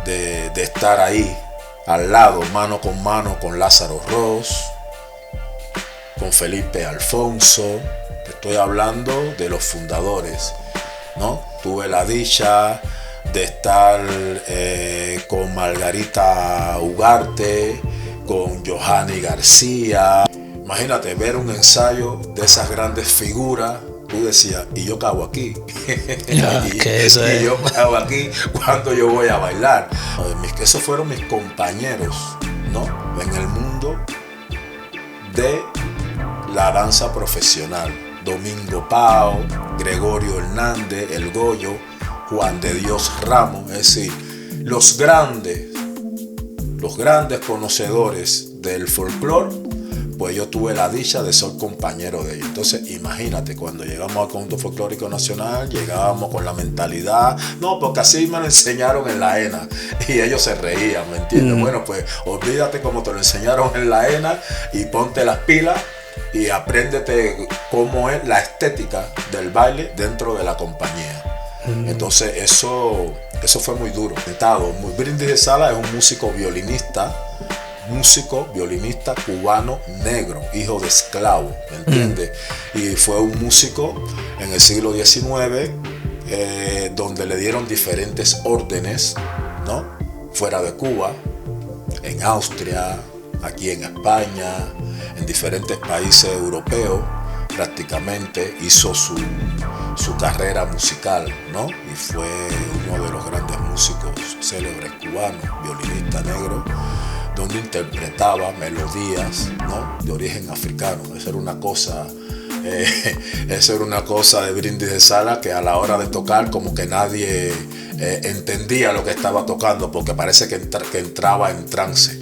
de estar ahí al lado, mano con Lázaro Ross, con Felipe Alfonso. Te estoy hablando de los fundadores, ¿no? Tuve la dicha de estar con Margarita Ugarte, con Johanny García. Imagínate ver un ensayo de esas grandes figuras. Tú decías, ¿y yo qué hago aquí? y yo qué hago aquí cuando yo voy a bailar. Esos fueron mis compañeros, ¿no? En el mundo de la danza profesional. Domingo Pao, Gregorio Hernández, El Goyo, Juan de Dios Ramos. Es decir, los grandes conocedores del folclore, pues yo tuve la dicha de ser compañero de ellos. Entonces imagínate, cuando llegamos al Conjunto Folclórico Nacional, llegábamos con la mentalidad, no, porque así me lo enseñaron en la ENA, y ellos se reían, ¿me entiendes? Bueno, pues olvídate como te lo enseñaron en la ENA y ponte las pilas y apréndete cómo es la estética del baile dentro de la compañía. Entonces eso fue muy duro. Brindis de Sala es un músico violinista cubano negro, hijo de esclavo, ¿me entiendes? Y fue un músico en el siglo XIX donde le dieron diferentes órdenes, ¿no? Fuera de Cuba, en Austria, aquí en España, en diferentes países europeos. Prácticamente hizo su carrera musical, ¿no? Y fue uno de los grandes músicos célebres cubanos, violinista negro, donde interpretaba melodías, ¿no? De origen africano. Esa era una cosa de Brindis de Sala, que a la hora de tocar como que nadie entendía lo que estaba tocando, porque parece que entraba en trance.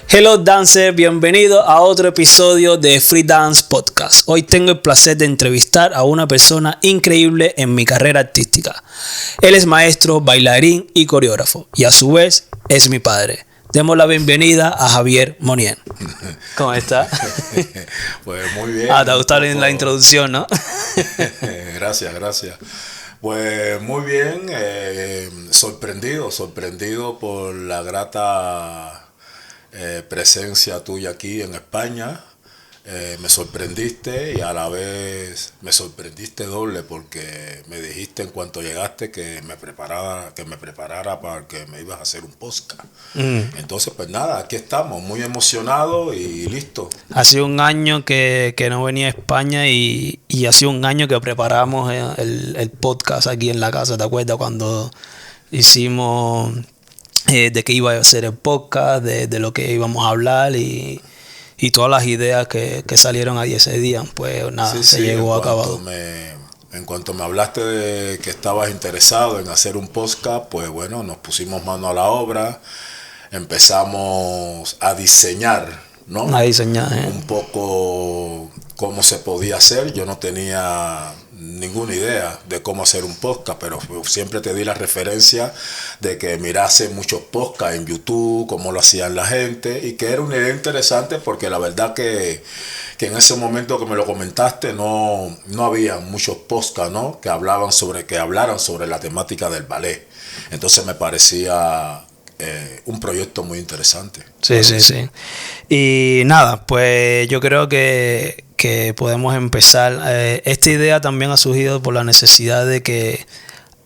Hello Dancer, bienvenido a otro episodio de Free Dance Podcast. Hoy tengo el placer de entrevistar a una persona increíble en mi carrera artística. Él es maestro, bailarín y coreógrafo, y a su vez es mi padre. Demos la bienvenida a Javier Monien. ¿Cómo está? Pues muy bien. Te ha gustado la introducción, ¿no? Gracias. Pues muy bien, sorprendido por la grata presencia tuya aquí en España. Me sorprendiste, y a la vez me sorprendiste doble, porque me dijiste en cuanto llegaste que me preparara para que me ibas a hacer un podcast. Entonces pues nada, aquí estamos, muy emocionados y listo. Ha sido un año que no venía a España y ha sido un año que preparamos el podcast aquí en la casa. ¿Te acuerdas cuando hicimos de qué iba a ser el podcast, de lo que íbamos a hablar y todas las ideas que salieron ahí ese día? Pues nada, se llegó a cabo. En cuanto me hablaste de que estabas interesado en hacer un podcast, pues bueno, nos pusimos mano a la obra, empezamos a diseñar, ¿no? Un poco cómo se podía hacer. Yo no tenía ninguna idea de cómo hacer un podcast, pero siempre te di la referencia de que mirase muchos podcasts en YouTube, cómo lo hacían la gente, y que era una idea interesante, porque la verdad que en ese momento que me lo comentaste no había muchos podcasts, ¿no? que hablaran sobre la temática del ballet. Entonces me parecía un proyecto muy interesante. Sí. Y nada, pues yo creo que podemos empezar. Esta idea también ha surgido por la necesidad de que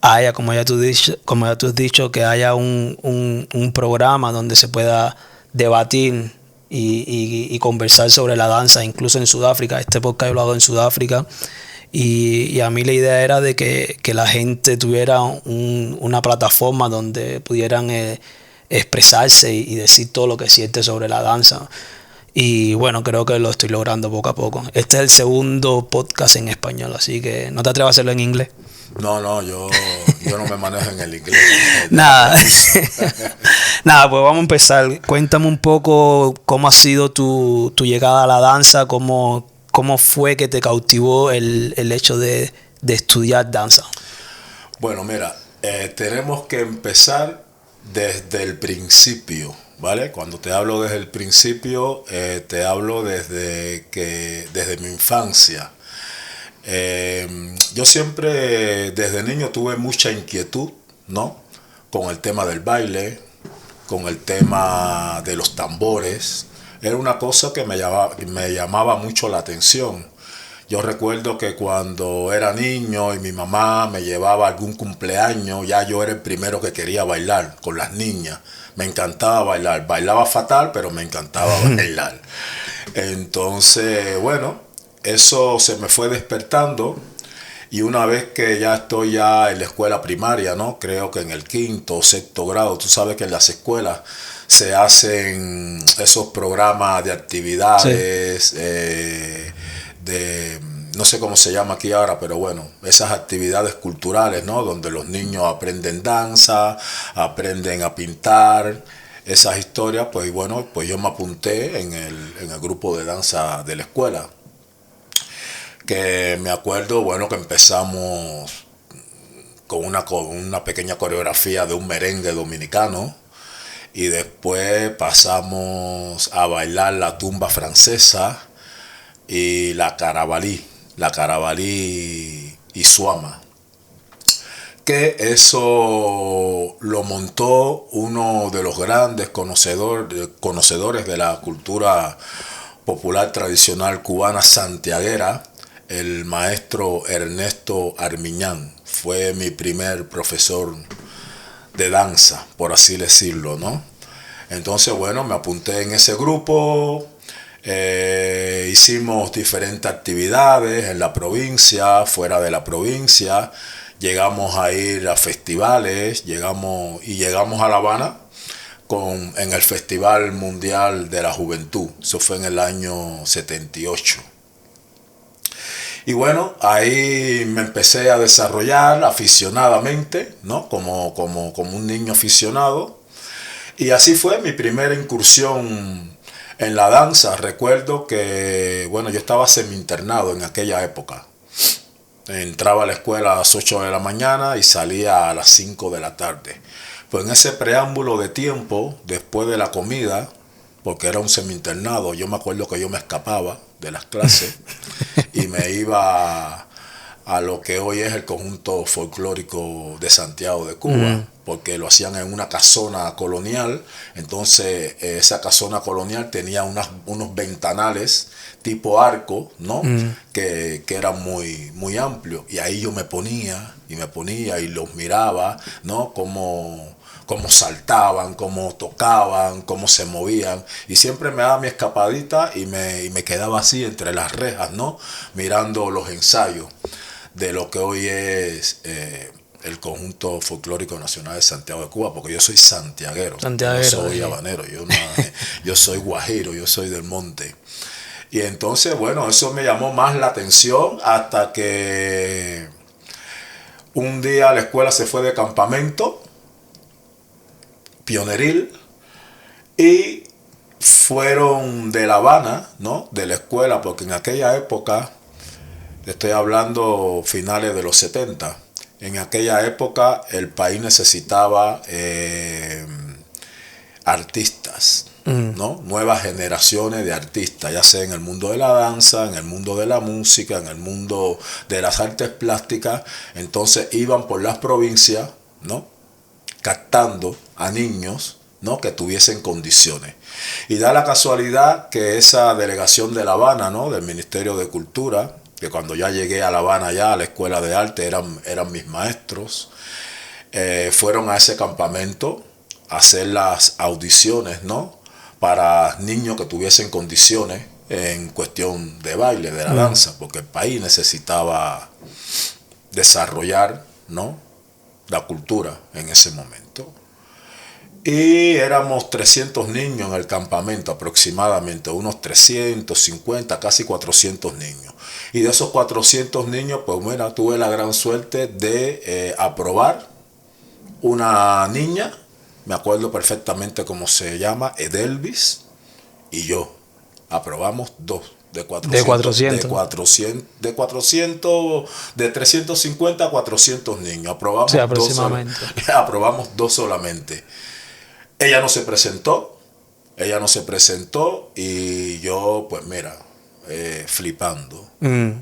haya, como ya tú has dicho, que haya un programa donde se pueda debatir y conversar sobre la danza, incluso en Sudáfrica. Este podcast yo lo hago en Sudáfrica. Y a mí la idea era de que la gente tuviera una plataforma donde pudieran expresarse y decir todo lo que siente sobre la danza. Y bueno, creo que lo estoy logrando poco a poco. Este es el segundo podcast en español, así que no te atrevas a hacerlo en inglés. No, yo no me manejo en el inglés. Nada, pues vamos a empezar. Cuéntame un poco cómo ha sido tu llegada a la danza, cómo fue que te cautivó el hecho de estudiar danza. Bueno, mira, tenemos que empezar desde el principio, ¿vale? Cuando te hablo desde el principio, te hablo desde mi infancia. Yo siempre, desde niño, tuve mucha inquietud, ¿no? Con el tema del baile, con el tema de los tambores. Era una cosa que me llamaba mucho la atención. Yo recuerdo que cuando era niño y mi mamá me llevaba a algún cumpleaños, ya yo era el primero que quería bailar con las niñas. Me encantaba bailar. Bailaba fatal, pero me encantaba bailar. Entonces, bueno, eso se me fue despertando. Y una vez que ya estoy ya en la escuela primaria, ¿no? Creo que en el 5º o 6º grado, tú sabes que en las escuelas se hacen esos programas de actividades, sí, no sé cómo se llama aquí ahora, pero bueno, esas actividades culturales, ¿no? Donde los niños aprenden danza, aprenden a pintar, esas historias, pues bueno, pues yo me apunté en el grupo de danza de la escuela. Que me acuerdo, bueno, que empezamos con una pequeña coreografía de un merengue dominicano y después pasamos a bailar la tumba francesa y la carabalí y suama. Que eso lo montó uno de los grandes conocedores de la cultura popular tradicional cubana santiaguera, el maestro Ernesto Armiñán. Fue mi primer profesor de danza, por así decirlo, ¿no? Entonces, bueno, me apunté en ese grupo, hicimos diferentes actividades en la provincia, fuera de la provincia, llegamos a ir a festivales, llegamos a La Habana en el Festival Mundial de la Juventud. Eso fue en el año 78. Y bueno, ahí me empecé a desarrollar aficionadamente, ¿no? Como un niño aficionado. Y así fue mi primera incursión en la danza. Recuerdo que, bueno, yo estaba semi-internado en aquella época. Entraba a la escuela a las 8 de la mañana y salía a las 5 de la tarde. Pues en ese preámbulo de tiempo, después de la comida, porque era un semi-internado, yo me acuerdo que yo me escapaba de las clases y me iba a lo que hoy es el conjunto folclórico de Santiago de Cuba, porque lo hacían en una casona colonial. Entonces esa casona colonial tenía unos ventanales tipo arco, ¿no? Que eran muy amplios, y ahí yo me ponía y los miraba, ¿no? Cómo saltaban, cómo tocaban, cómo se movían, y siempre me daba mi escapadita y me quedaba así entre las rejas, ¿no? Mirando los ensayos de lo que hoy es el Conjunto Folclórico Nacional de Santiago de Cuba, porque yo soy santiaguero, no soy habanero, yo soy guajiro, yo soy del monte. Y entonces, bueno, eso me llamó más la atención hasta que un día la escuela se fue de campamento pioneril y fueron de La Habana, ¿no? De la escuela, porque en aquella época, estoy hablando finales de los 70, en aquella época el país necesitaba artistas, ¿no? Nuevas generaciones de artistas, ya sea en el mundo de la danza, en el mundo de la música, en el mundo de las artes plásticas. Entonces iban por las provincias, ¿no? Captando a niños, ¿no? Que tuviesen condiciones. Y da la casualidad que esa delegación de La Habana, ¿no? Del Ministerio de Cultura, que cuando ya llegué a La Habana, ya a la Escuela de Arte, eran mis maestros, fueron a ese campamento a hacer las audiciones, ¿no? Para niños que tuviesen condiciones en cuestión de baile, de la danza, porque el país necesitaba desarrollar, ¿no? La cultura en ese momento. Y éramos 300 niños en el campamento aproximadamente, unos 350, casi 400 niños. Y de esos 400 niños, pues bueno, tuve la gran suerte de aprobar una niña, me acuerdo perfectamente cómo se llama, Edelvis, y yo. Aprobamos dos. De 350 a 400 niños. Aprobamos, sí, aproximadamente. Aprobamos dos solamente. Ella no se presentó, Ella no se presentó y yo, pues mira, flipando,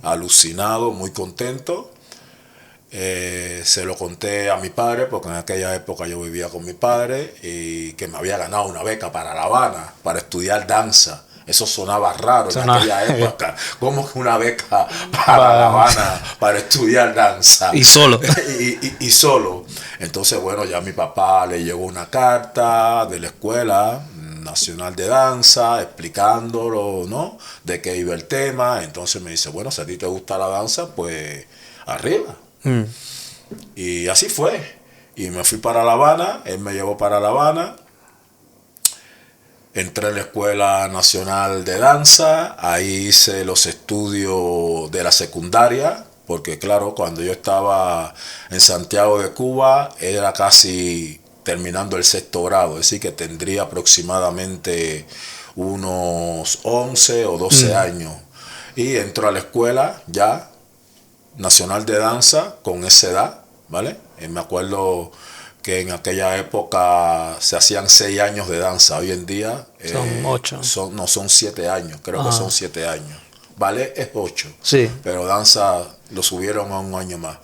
alucinado, muy contento. Se lo conté a mi padre, porque en aquella época yo vivía con mi padre, y que me había ganado una beca para La Habana, para estudiar danza. Eso sonaba raro en aquella época. ¿Cómo que una beca para La Habana para estudiar danza? Y solo. y solo. Entonces, bueno, ya a mi papá le llegó una carta de la Escuela Nacional de Danza explicándolo, ¿no? De qué iba el tema. Entonces me dice, bueno, si a ti te gusta la danza, pues arriba. Y así fue. Y me fui para La Habana, él me llevó para La Habana. Entré en la Escuela Nacional de Danza, ahí hice los estudios de la secundaria, porque claro, cuando yo estaba en Santiago de Cuba era casi terminando el sexto grado, es decir, que tendría aproximadamente unos 11 o 12 años. Y entro a la escuela ya nacional de danza con esa edad, ¿vale? Me acuerdo que en aquella época se hacían 6 años de danza. Hoy en día son 8. No, son 7 años, creo que son 7 años. Vale, es 8. Sí. Pero danza lo subieron a un año más.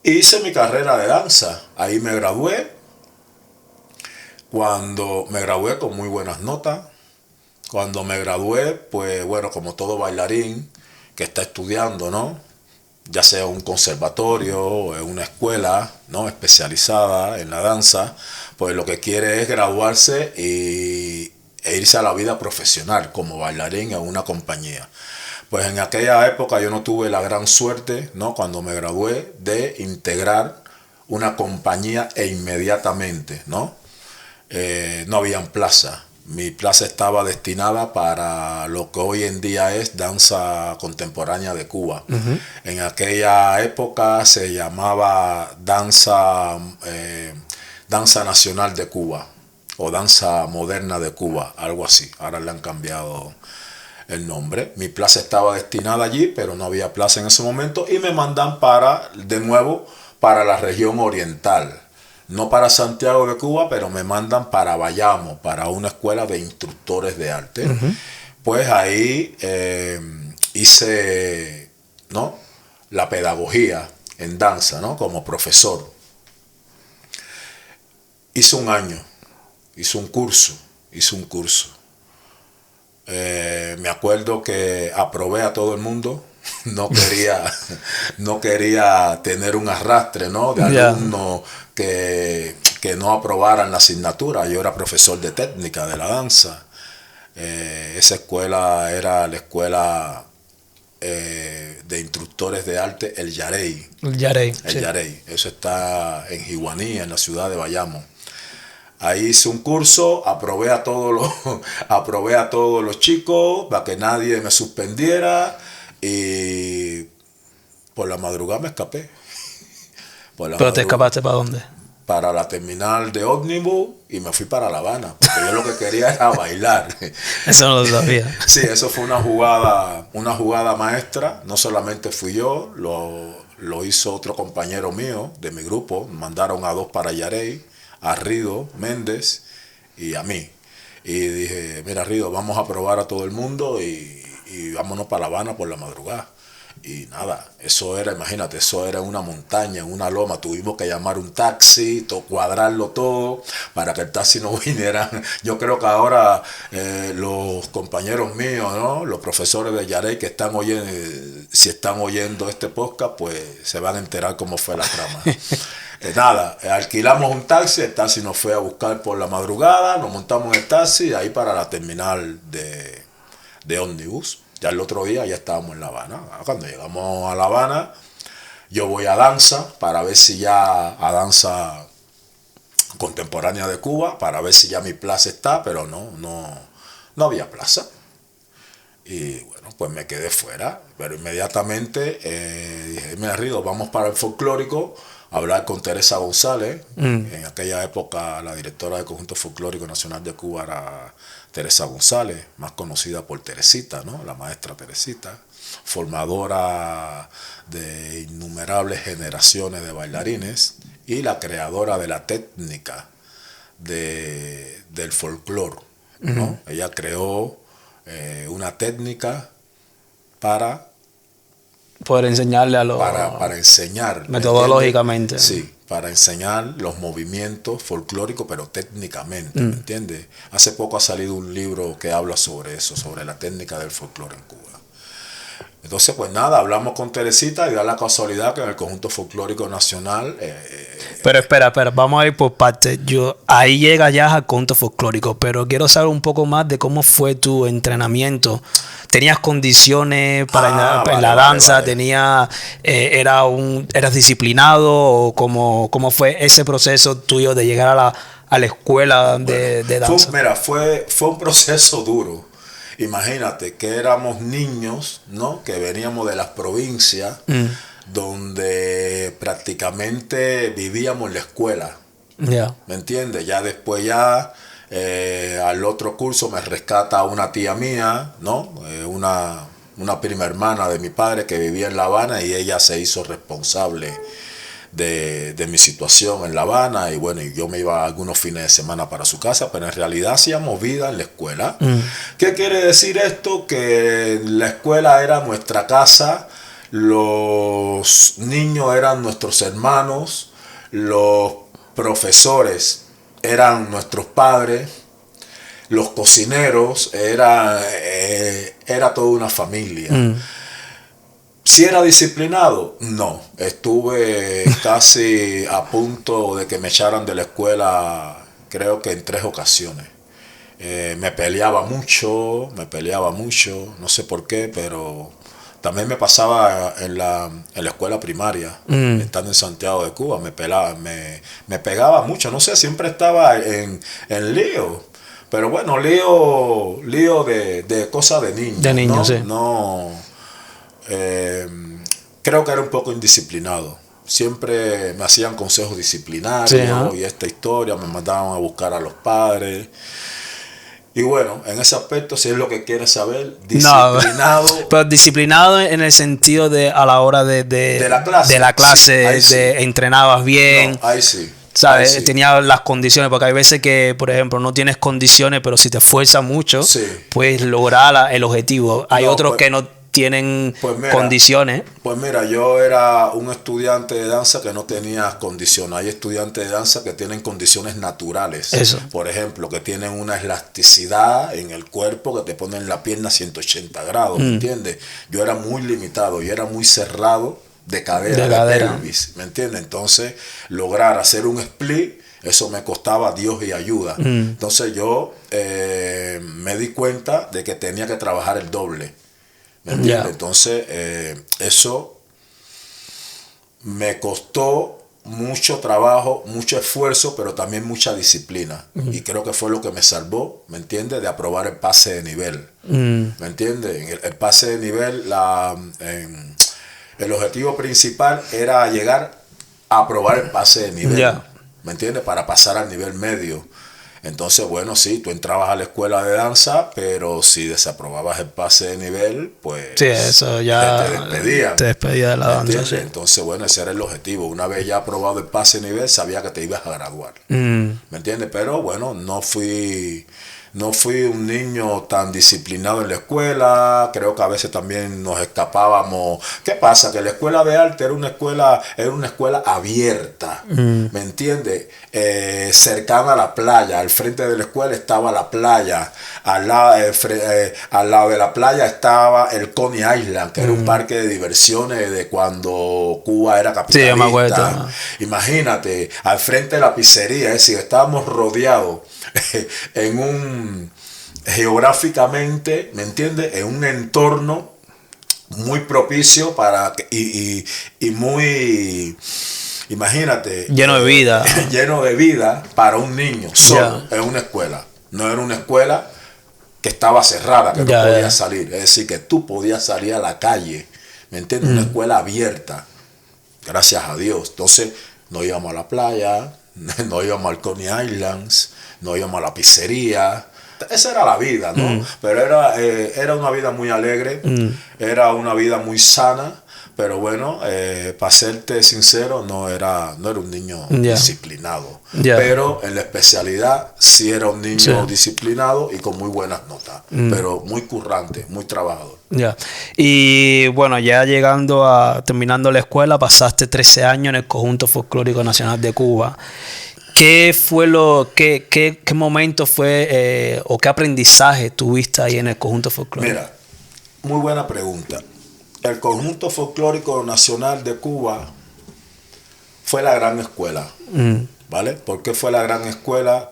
Hice mi carrera de danza. Ahí me gradué. Cuando me gradué con muy buenas notas. Cuando me gradué, pues bueno, como todo bailarín que está estudiando, ¿no? Ya sea un conservatorio o en una escuela, ¿no?, especializada en la danza, pues lo que quiere es graduarse e irse a la vida profesional como bailarín en una compañía. Pues en aquella época yo no tuve la gran suerte, ¿no?, cuando me gradué, de integrar una compañía inmediatamente, ¿no? No habían plaza. Mi plaza estaba destinada para lo que hoy en día es danza contemporánea de Cuba. En aquella época se llamaba danza nacional de Cuba o danza moderna de Cuba, algo así. Ahora le han cambiado el nombre. Mi plaza estaba destinada allí, pero no había plaza en ese momento y me mandan de nuevo para la región oriental. No para Santiago de Cuba, pero me mandan para Bayamo, para una escuela de instructores de arte. Pues ahí hice, ¿no?, la pedagogía en danza, ¿no?, como profesor. Hice un año, hice un curso. Me acuerdo que aprobé a todo el mundo. No quería tener un arrastre, ¿no?, de alumnos que no aprobaran la asignatura. Yo era profesor de técnica de la danza. Esa escuela era la escuela de instructores de arte El Yarey. El Yarey. Yarey. Eso está en Jiguaní, en la ciudad de Bayamo. Ahí hice un curso, aprobé a todos los chicos para que nadie me suspendiera. Y por la madrugada me escapé. ¿Pero te escapaste para dónde? Para la terminal de ómnibus y me fui para La Habana, porque yo lo que quería era bailar. Eso no lo sabía. Sí, eso fue una jugada maestra. No solamente fui yo, lo hizo otro compañero mío de mi grupo. Mandaron a 2 para Yarey, a Rido Méndez y a mí. Y dije, mira Rido, vamos a probar a todo el mundo y vámonos para La Habana por la madrugada. Y nada, imagínate, eso era una montaña, una loma. Tuvimos que llamar un taxi, cuadrarlo todo para que el taxi no viniera. Yo creo que ahora los compañeros míos, ¿no?, los profesores de Yarey que están oyendo, si están oyendo este podcast, pues se van a enterar cómo fue la trama. Nada, alquilamos un taxi, el taxi nos fue a buscar por la madrugada, nos montamos en el taxi, ahí para la terminal de ómnibus. Ya el otro día ya estábamos en La Habana. Cuando llegamos a La Habana, yo voy a danza para ver si ya a danza contemporánea de Cuba, para ver si ya mi plaza está, pero no había plaza. Y bueno, pues me quedé fuera, pero inmediatamente dije, mira Rido, vamos para el folclórico a hablar con Teresa González. En aquella época la directora del Conjunto Folclórico Nacional de Cuba era Teresa González, más conocida por Teresita, ¿no?, la maestra Teresita, formadora de innumerables generaciones de bailarines y la creadora de la técnica del folclore ¿no? Ella creó una técnica para Poder enseñarle a los... para enseñar. Metodológicamente. Sí, para enseñar los movimientos folclóricos, pero técnicamente, ¿me entiendes? Hace poco ha salido un libro que habla sobre eso, sobre la técnica del folclore en Cuba. Entonces, pues nada, hablamos con Teresita y da la casualidad que en el Conjunto Folclórico Nacional... pero espera, vamos a ir por partes. Ahí llega ya al conjunto folclórico, pero quiero saber un poco más de cómo fue tu entrenamiento. ¿Tenías condiciones para en la danza? Vale. ¿Eras disciplinado? ¿O cómo fue ese proceso tuyo de llegar a la escuela de danza? Fue un proceso duro. Imagínate que éramos niños, ¿no? Que veníamos de las provincias, donde prácticamente vivíamos en la escuela. Yeah. ¿Me entiendes? Ya después al otro curso me rescata una tía mía, ¿no? Una prima hermana de mi padre que vivía en La Habana, y ella se hizo responsable de mi situación en La Habana, y bueno, yo me iba algunos fines de semana para su casa, pero en realidad hacíamos vida en la escuela. ¿Qué quiere decir esto? Que la escuela era nuestra casa, los niños eran nuestros hermanos, los profesores eran nuestros padres, los cocineros era toda una familia. ¿Si era disciplinado? No. Estuve casi a punto de que me echaran de la escuela, creo que en 3 ocasiones. Me peleaba mucho, no sé por qué, pero también me pasaba en la escuela primaria, estando en Santiago de Cuba, me pegaba mucho, no sé, siempre estaba en lío. Pero bueno, lío de cosas de niños. De niños, ¿no? sí. No... creo que era un poco indisciplinado. Siempre me hacían consejos disciplinarios, sí, y esta historia, me mandaban a buscar a los padres. Y bueno, en ese aspecto, si es lo que quieres saber, disciplinado. No, pero disciplinado en el sentido de a la hora de la clase, sí, entrenabas bien. No, ahí sí. ¿Sabes? Sí. Tenía las condiciones, porque hay veces que, por ejemplo, no tienes condiciones, pero si te esfuerzas mucho, sí, puedes lograr el objetivo. Hay otros que no tienen condiciones. Pues mira, yo era un estudiante de danza que no tenía condiciones. Hay estudiantes de danza que tienen condiciones naturales. Eso. Por ejemplo, que tienen una elasticidad en el cuerpo que te ponen la pierna a 180 grados, ¿me entiendes? Yo era muy limitado y era muy cerrado de cadera. Pelvis, ¿me entiendes? Entonces, lograr hacer un split, eso me costaba Dios y ayuda. Entonces yo me di cuenta de que tenía que trabajar el doble. ¿Me entiendes? Yeah. Entonces, eso me costó mucho trabajo, mucho esfuerzo, pero también mucha disciplina. Y creo que fue lo que me salvó, ¿me entiendes? De aprobar el pase de nivel. ¿Me entiendes? El pase de nivel, el objetivo principal era llegar a aprobar el pase de nivel. Yeah. ¿Me entiendes? Para pasar al nivel medio. Entonces, bueno, sí, tú entrabas a la escuela de danza, pero si desaprobabas el pase de nivel, pues sí, eso ya te despedían. Te despedía de la danza. Sí. Entonces, bueno, ese era el objetivo. Una vez ya aprobado el pase de nivel, sabía que te ibas a graduar. ¿Me entiendes? Pero bueno, no fui un niño tan disciplinado en la escuela. Creo que a veces también nos escapábamos. ¿Qué pasa? Que la escuela de arte era una escuela abierta, ¿me entiendes? Cercana a la playa. Al frente de la escuela estaba la playa. Al lado de la playa estaba el Coney Island, que era un parque de diversiones de cuando Cuba era capitalista. Sí, me acuerdo. Imagínate, al frente de la pizzería, es decir, estábamos rodeados geográficamente, ¿me entiendes? En un entorno muy propicio y muy, imagínate, lleno de vida. Lleno de vida para un niño solo en una escuela. No era una escuela que estaba cerrada, que no podía salir. Es decir, que tú podías salir a la calle, ¿me entiendes? Una escuela abierta, gracias a Dios. Entonces, no íbamos a la playa, no íbamos al Coney Islands, no íbamos a la pizzería. Esa era la vida, ¿no? Pero era una vida muy alegre, era una vida muy sana, Pero bueno, para serte sincero, no era un niño disciplinado. Pero en la especialidad sí era un niño disciplinado y con muy buenas notas. Pero muy currante, muy trabajador. Y bueno, ya terminando la escuela, pasaste 13 años en el Conjunto Folclórico Nacional de Cuba. ¿Qué fue qué momento fue o qué aprendizaje tuviste ahí en el Conjunto Folclórico? Mira, muy buena pregunta. El Conjunto Folclórico Nacional de Cuba fue la gran escuela, ¿vale? ¿Por qué fue la gran escuela?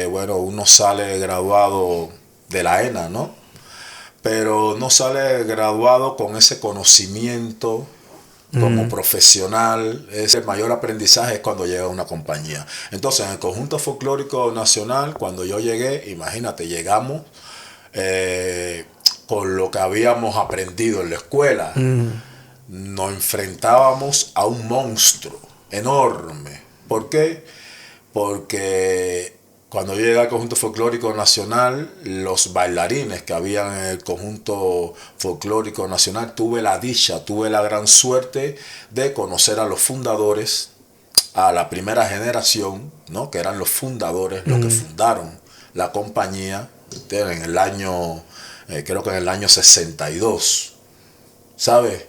Bueno, uno sale graduado de la ENA, ¿no? Pero no sale graduado con ese conocimiento como profesional. Ese mayor aprendizaje es cuando llega a una compañía. Entonces, en el Conjunto Folclórico Nacional, cuando yo llegué, imagínate, llegamos con lo que habíamos aprendido en la escuela. Nos enfrentábamos a un monstruo enorme. ¿Por qué? Porque cuando yo llegué al Conjunto Folclórico Nacional, los bailarines que habían en el Conjunto Folclórico Nacional, tuve la gran suerte de conocer a los fundadores, a la primera generación, ¿no? Que eran los fundadores, los que fundaron la compañía en el año, creo que en el año 62, ¿sabes?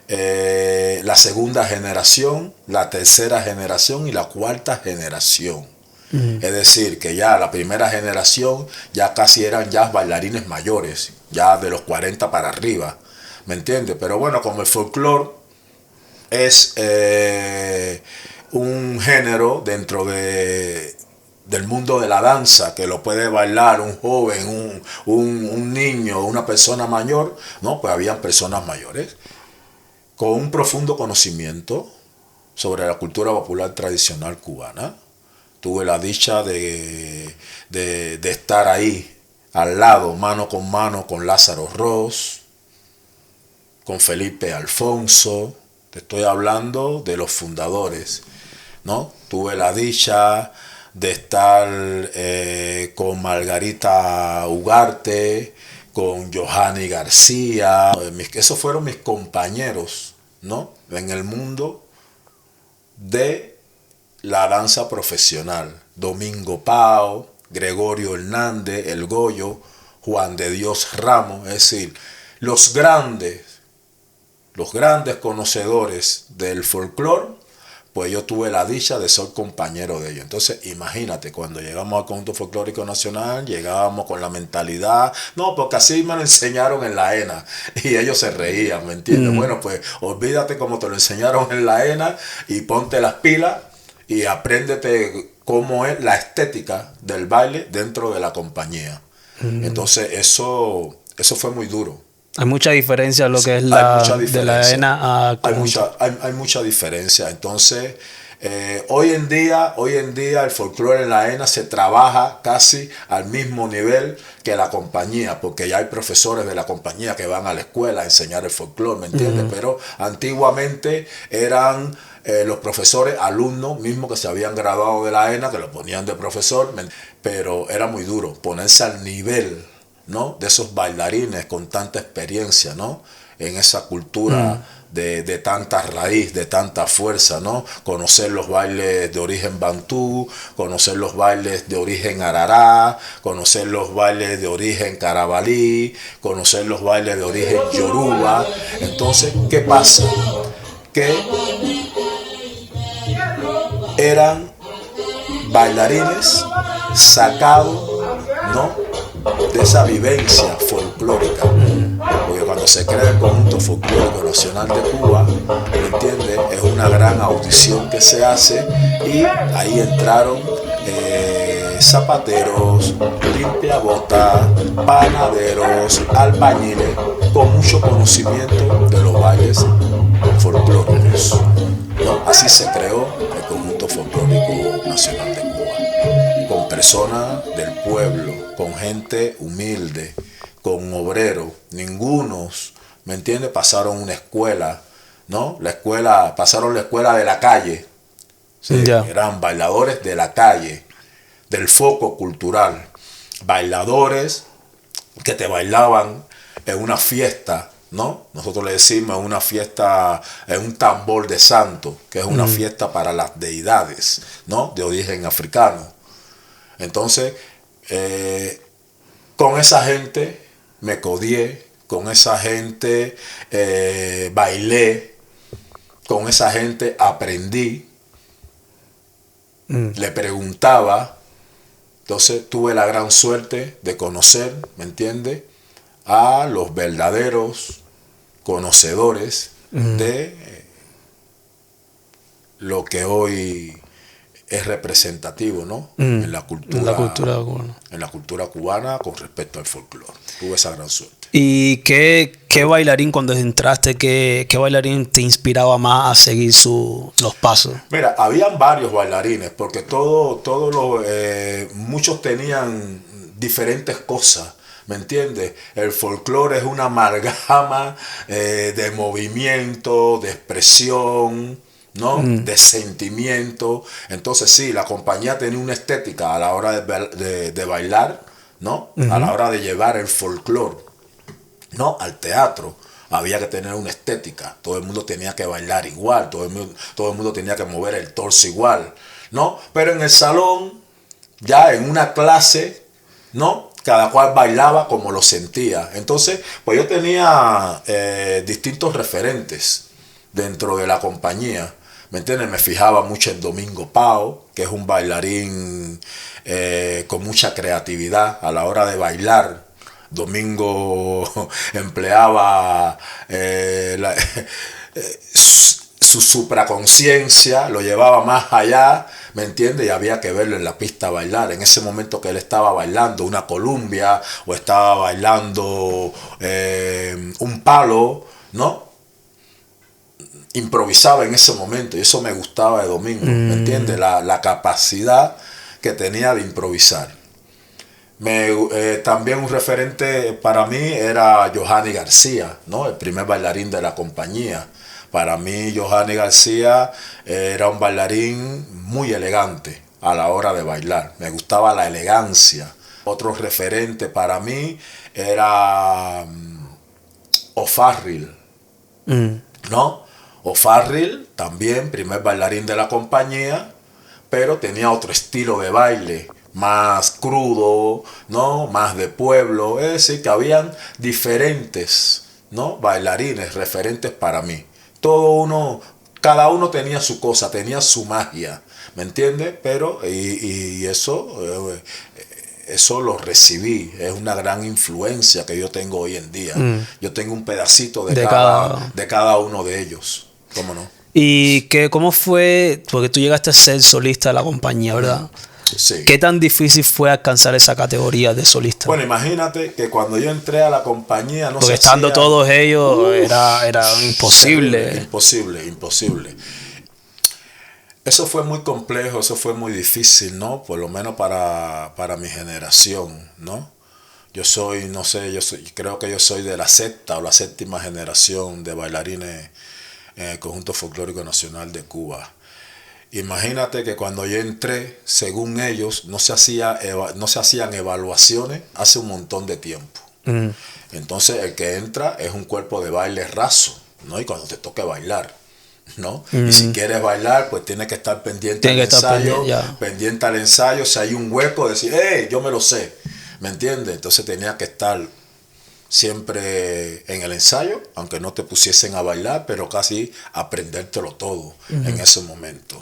La segunda generación, la tercera generación y la cuarta generación. Es decir, que ya la primera generación ya casi eran ya bailarines mayores, ya de los 40 para arriba, ¿me entiendes? Pero bueno, como el folclore es un género dentro del mundo de la danza, que lo puede bailar un joven, un niño, una persona mayor, ¿no? Pues habían personas mayores con un profundo conocimiento sobre la cultura popular tradicional cubana. Tuve la dicha de estar ahí, al lado, mano con Lázaro Ross, con Felipe Alfonso. Te estoy hablando de los fundadores, ¿no? Tuve la dicha de estar con Margarita Ugarte, con Johanny García. Esos fueron mis compañeros, ¿no? En el mundo de la danza profesional. Domingo Pao, Gregorio Hernández, El Goyo, Juan de Dios Ramos, es decir, los grandes conocedores del folclore, pues yo tuve la dicha de ser compañero de ellos. Entonces, imagínate, cuando llegamos al Conjunto Folclórico Nacional, llegábamos con la mentalidad, no, porque así me lo enseñaron en la ENA, y ellos se reían, ¿me entiendes? Bueno, pues olvídate como te lo enseñaron en la ENA y ponte las pilas y apréndete cómo es la estética del baile dentro de la compañía. Entonces eso fue muy duro. Hay mucha diferencia en lo que es de la ENA a Conjunto. Hay mucha diferencia. Entonces, hoy en día el folclore en la ENA se trabaja casi al mismo nivel que la compañía, porque ya hay profesores de la compañía que van a la escuela a enseñar el folclore, ¿me entiendes? Pero antiguamente eran los profesores, alumnos mismos que se habían graduado de la ENA, que lo ponían de profesor, pero era muy duro ponerse al nivel, ¿no? De esos bailarines con tanta experiencia, ¿no? En esa cultura de tanta raíz, de tanta fuerza, ¿no? Conocer los bailes de origen bantú, conocer los bailes de origen arará, conocer los bailes de origen carabalí, conocer los bailes de origen yoruba. Entonces, ¿qué pasa? Que eran bailarines sacados, ¿no?, de esa vivencia folclórica, porque cuando se crea el Conjunto Folclórico Nacional de Cuba, ¿me entiendes?, es una gran audición que se hace, y ahí entraron zapateros, limpiabotas, panaderos, albañiles, con mucho conocimiento de los bailes folclóricos, ¿no? Así se creó el Conjunto Folclórico Nacional de Cuba, con personas del pueblo, con gente humilde, con obreros. Ningunos, ¿me entiendes?, pasaron una escuela, ¿no? Pasaron la escuela de la calle. ¿Sí? Eran bailadores de la calle, del foco cultural. Bailadores que te bailaban en una fiesta ¿no? Nosotros le decimos una fiesta, un tambor de santo, que es una fiesta para las deidades, ¿no? De origen africano. Entonces, con esa gente me codié, con esa gente bailé, con esa gente aprendí, le preguntaba. Entonces tuve la gran suerte de conocer, ¿me entiendes?, a los verdaderos conocedores de lo que hoy es representativo, ¿no? En la cultura cubana. En la cultura cubana con respecto al folclore. Tuve esa gran suerte. ¿Y qué bailarín, cuando entraste, qué bailarín te inspiraba más a seguir los pasos? Mira, habían varios bailarines, porque muchos tenían diferentes cosas, ¿me entiendes? El folclore es una amalgama de movimiento, de expresión, ¿no? De sentimiento. Entonces sí, la compañía tenía una estética a la hora de bailar, ¿no? A la hora de llevar el folclore, ¿no?, al teatro. Había que tener una estética, todo el mundo tenía que bailar igual, todo el mundo tenía que mover el torso igual, ¿no? Pero en el salón, ya en una clase, ¿no?, cada cual bailaba como lo sentía. Entonces, pues yo tenía distintos referentes dentro de la compañía, ¿me entiendes? Me fijaba mucho en Domingo Pao, que es un bailarín con mucha creatividad a la hora de bailar. Domingo empleaba su supraconciencia, lo llevaba más allá, ¿me entiendes? Y había que verlo en la pista bailar. En ese momento que él estaba bailando una columbia o estaba bailando un palo, ¿no?, improvisaba en ese momento, y eso me gustaba de Domingo, ¿me entiendes? La capacidad que tenía de improvisar. También un referente para mí era Johanny García, ¿no?, el primer bailarín de la compañía. Para mí Johanny García era un bailarín muy elegante a la hora de bailar. Me gustaba la elegancia. Otro referente para mí era O'Farrill, ¿no? O'Farrill también, primer bailarín de la compañía, pero tenía otro estilo de baile, más crudo, ¿no?, más de pueblo. Es decir, que habían diferentes, ¿no?, bailarines referentes para mí. Cada uno tenía su cosa, tenía su magia, ¿me entiendes? Pero, y eso lo recibí, es una gran influencia que yo tengo hoy en día. Yo tengo un pedacito de cada uno de ellos, ¿cómo no? ¿Y cómo fue? Porque tú llegaste a ser solista de la compañía, ¿verdad? Sí. ¿Qué tan difícil fue alcanzar esa categoría de solista? Bueno, imagínate que cuando yo entré a la compañía porque estando todos ellos era imposible. Imposible. Eso fue muy complejo, eso fue muy difícil, ¿no? Por lo menos para mi generación, ¿no? Creo que yo soy de la sexta o la séptima generación de bailarines en el Conjunto Folclórico Nacional de Cuba. Imagínate que cuando yo entré, según ellos, no se hacían evaluaciones hace un montón de tiempo. Entonces el que entra es un cuerpo de baile raso, ¿no? Y cuando te toque bailar, ¿no? Y si quieres bailar, pues tienes que estar pendiente al ensayo, si hay un hueco, decir, yo me lo sé, ¿me entiendes? Entonces tenía que estar siempre en el ensayo, aunque no te pusiesen a bailar, pero casi aprendértelo todo en ese momento.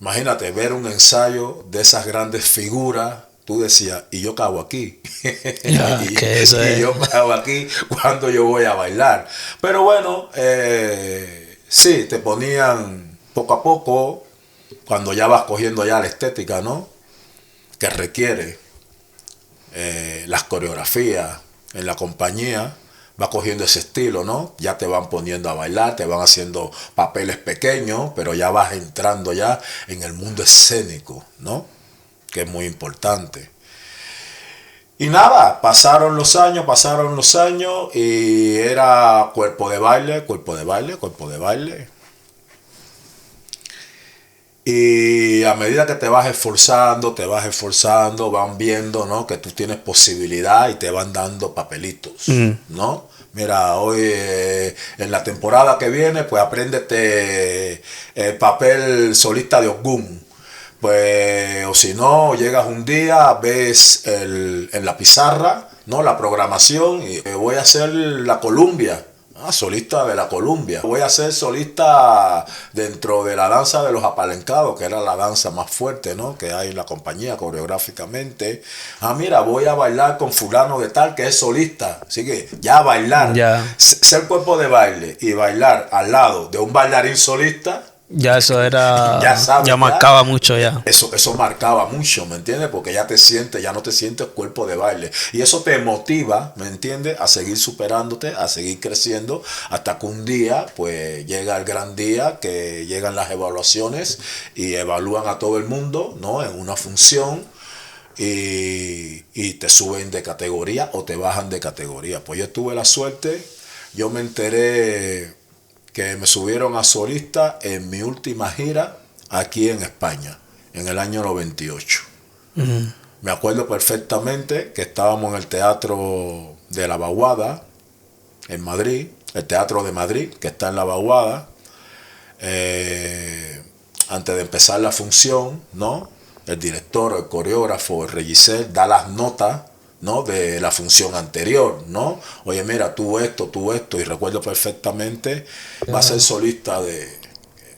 Imagínate ver un ensayo de esas grandes figuras, tú decías, ¿y yo qué hago aquí? y yo me hago aquí cuando yo voy a bailar. Pero bueno, sí, te ponían poco a poco, cuando ya vas cogiendo ya la estética, ¿no?, que requiere las coreografías en la compañía, va cogiendo ese estilo, ¿no? Ya te van poniendo a bailar, te van haciendo papeles pequeños, pero ya vas entrando ya en el mundo escénico, ¿no?, que es muy importante. Y nada, pasaron los años y era cuerpo de baile. Y a medida que te vas esforzando, van viendo, ¿no?, que tú tienes posibilidad y te van dando papelitos, ¿no?, Mira, hoy en la temporada que viene, pues apréndete el papel solista de Ogún. Pues, o si no, llegas un día, ves en la pizarra, ¿no? La programación y voy a hacer la Columbia. Solista de la Columbia. Voy a ser solista dentro de la danza de los apalencados, que era la danza más fuerte, ¿no? Que hay en la compañía coreográficamente. Mira, voy a bailar con fulano de tal que es solista. Así que ya bailar, ser cuerpo de baile y bailar al lado de un bailarín solista. Ya eso era, ya sabes, ya marcaba mucho ya. Eso marcaba mucho, ¿me entiendes? Porque ya no te sientes cuerpo de baile. Y eso te motiva, ¿me entiendes? A seguir superándote, a seguir creciendo, hasta que un día, pues llega el gran día, que llegan las evaluaciones y evalúan a todo el mundo, ¿no? En una función. Y te suben de categoría o te bajan de categoría. Pues yo tuve la suerte, yo me enteré que me subieron a solista en mi última gira aquí en España, en el año 98. Me acuerdo perfectamente que estábamos en el Teatro de la Vaguada, en Madrid, el Teatro de Madrid, que está en la Vaguada. Antes de empezar la función, ¿no? El director, el coreógrafo, el regisseur da las notas, ¿no? De la función anterior, ¿no? Oye, mira, tú esto, y recuerdo perfectamente, va a ser solista de...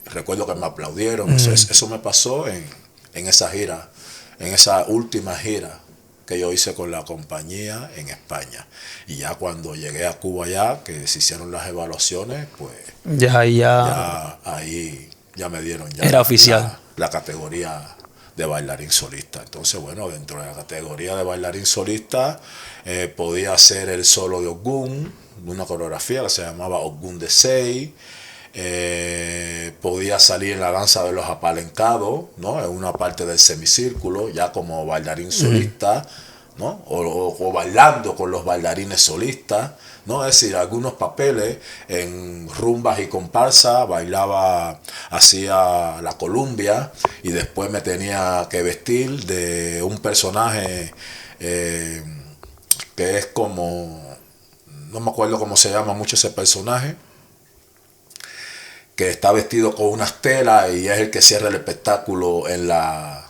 Recuerdo que me aplaudieron, eso me pasó en esa gira, en esa última gira que yo hice con la compañía en España. Y ya cuando llegué a Cuba ya, que se hicieron las evaluaciones, pues... ahí ya me dieron ya... Era oficial. La categoría de bailarín solista. Entonces, bueno, dentro de la categoría de bailarín solista podía hacer el solo de Ogún, una coreografía que se llamaba Ogún de Sei. Podía salir en la danza de los apalencados, ¿no? En una parte del semicírculo, ya como bailarín solista, ¿no? O bailando con los bailarines solistas, ¿no? Es decir, algunos papeles en rumbas y comparsa, bailaba, hacía la Columbia y después me tenía que vestir de un personaje que es como, no me acuerdo cómo se llama mucho ese personaje, que está vestido con unas telas y es el que cierra el espectáculo en la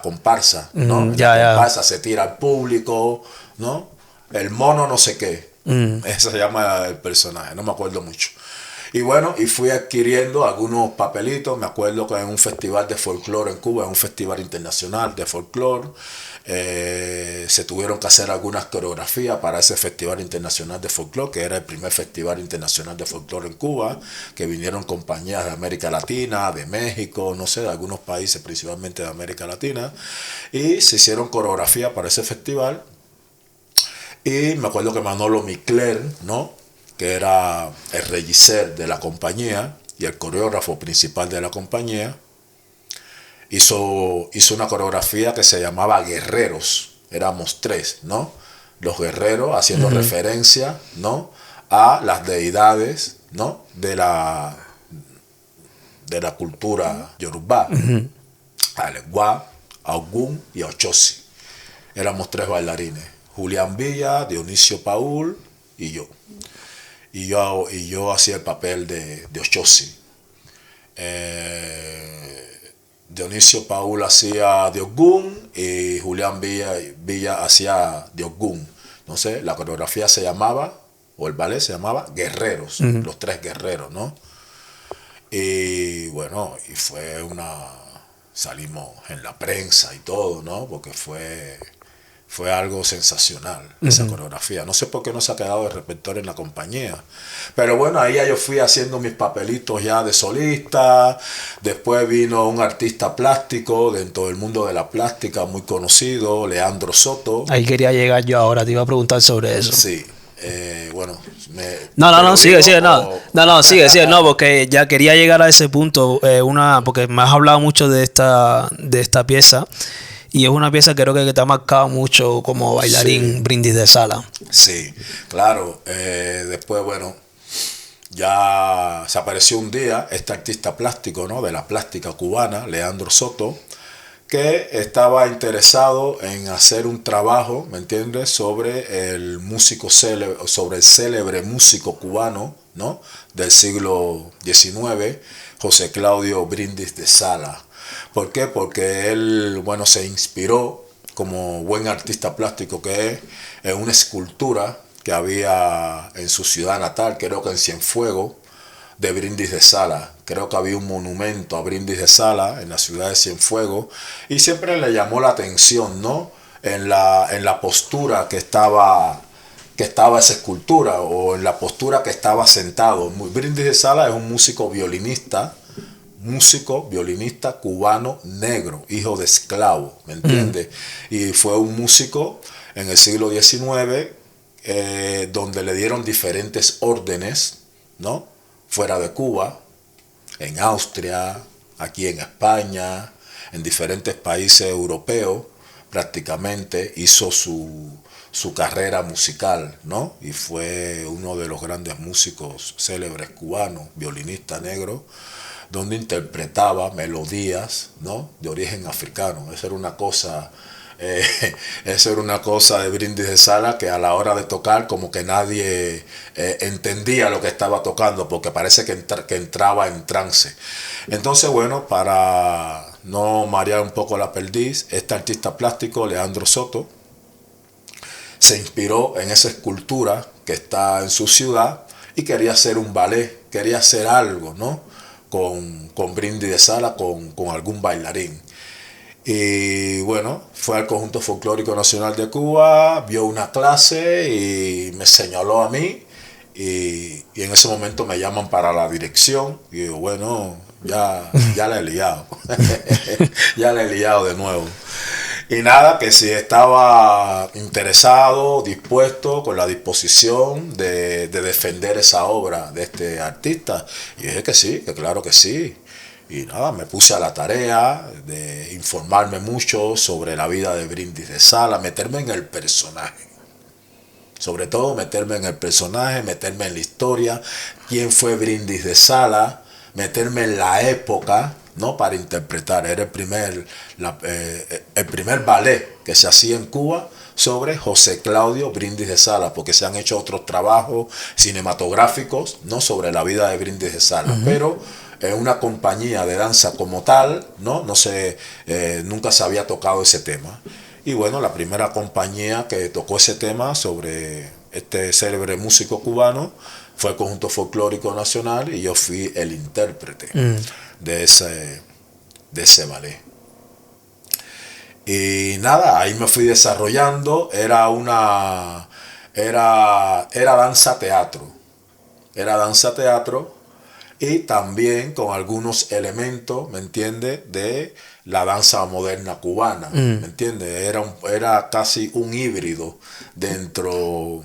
comparsa, ¿no? En la comparsa se tira al público, ¿no? El mono no sé qué. Ese se llama el personaje, no me acuerdo mucho. Y bueno, y fui adquiriendo algunos papelitos. Me acuerdo que en un festival de folclore en Cuba, en un festival internacional de folclore, se tuvieron que hacer algunas coreografías para ese festival internacional de folclore, que era el primer festival internacional de folclore en Cuba, que vinieron compañías de América Latina, de México, no sé, de algunos países, principalmente de América Latina, y se hicieron coreografías para ese festival. Y me acuerdo que Manolo Micler, ¿no? Que era el regisseur de la compañía y el coreógrafo principal de la compañía, hizo una coreografía que se llamaba Guerreros. Éramos 3, ¿no? Los guerreros, haciendo referencia, ¿no? A las deidades, ¿no? De la cultura yorubá. A Legua, a Ogún y a Ochosi. Éramos 3 bailarines. Julián Villa, Dionisio Paul y yo. Y yo hacía el papel de Ochosi. Dionisio Paul hacía de Ogún y Julián Villa hacía de Ogún. Entonces la coreografía se llamaba, o el ballet se llamaba Guerreros, los 3 guerreros, ¿no? Y bueno, salimos en la prensa y todo, ¿no? Porque fue algo sensacional esa coreografía. No sé por qué no se ha quedado de repertorio en la compañía. Pero bueno, ahí ya yo fui haciendo mis papelitos ya de solista. Después vino un artista plástico dentro del mundo de la plástica muy conocido, Leandro Soto. Ahí quería llegar yo ahora, te iba a preguntar sobre eso. Sí. Bueno, sigue, porque ya quería llegar a ese punto, porque me has hablado mucho de esta pieza. Y es una pieza que creo que te ha marcado mucho como bailarín, sí. Brindis de Sala. Sí, claro. Después, bueno, ya se apareció un día este artista plástico, ¿no? De la plástica cubana, Leandro Soto, que estaba interesado en hacer un trabajo, ¿me entiendes?, sobre el músico célebre, sobre el célebre músico cubano, ¿no?, del siglo XIX, José Claudio Brindis de Sala. ¿Por qué? Porque él, bueno, se inspiró, como buen artista plástico que es, en una escultura que había en su ciudad natal, creo que en Cienfuegos, de Brindis de Sala. Creo que había un monumento a Brindis de Sala en la ciudad de Cienfuegos y siempre le llamó la atención, ¿no?, en la postura que estaba esa escultura, o en la postura que estaba sentado. Brindis de Sala es un músico violinista cubano negro, hijo de esclavo, ¿me entiendes? Y fue un músico en el siglo XIX donde le dieron diferentes órdenes, ¿no?, fuera de Cuba, en Austria, aquí en España, en diferentes países europeos. Prácticamente hizo su carrera musical, ¿no? Y fue uno de los grandes músicos célebres cubanos, violinista negro, donde interpretaba melodías, ¿no?, de origen africano. Esa era una cosa de Brindis de Sala, que a la hora de tocar como que nadie entendía lo que estaba tocando, porque parece que entraba en trance. Entonces, bueno, para no marear un poco la perdiz, este artista plástico, Leandro Soto, se inspiró en esa escultura que está en su ciudad y quería hacer un ballet, quería hacer algo, ¿no?, con Brindis de Sala, con algún bailarín. Y bueno, fue al Conjunto Folclórico Nacional de Cuba, vio una clase y me señaló a mí, y en ese momento me llaman para la dirección y digo, bueno, ya la he liado, ya la he liado de nuevo. Y nada, que si estaba interesado, dispuesto, con la disposición de defender esa obra de este artista. Y dije que sí, que claro que sí. Y nada, me puse a la tarea de informarme mucho sobre la vida de Brindis de Sala, meterme en el personaje. Sobre todo meterme en el personaje, meterme en la historia, quién fue Brindis de Sala, meterme en la época, ¿no?, para interpretar. Era el primer ballet que se hacía en Cuba sobre José Claudio Brindis de Sala, porque se han hecho otros trabajos cinematográficos, ¿no?, sobre la vida de Brindis de Sala, pero en una compañía de danza como tal, no sé, nunca se había tocado ese tema. Y bueno, la primera compañía que tocó ese tema sobre este célebre músico cubano fue el Conjunto Folclórico Nacional, y yo fui el intérprete de ese ballet. Y nada, ahí me fui desarrollando. Era danza teatro. Era danza teatro y también con algunos elementos, ¿me entiendes?, de la danza moderna cubana, ¿me entiendes? Era casi un híbrido dentro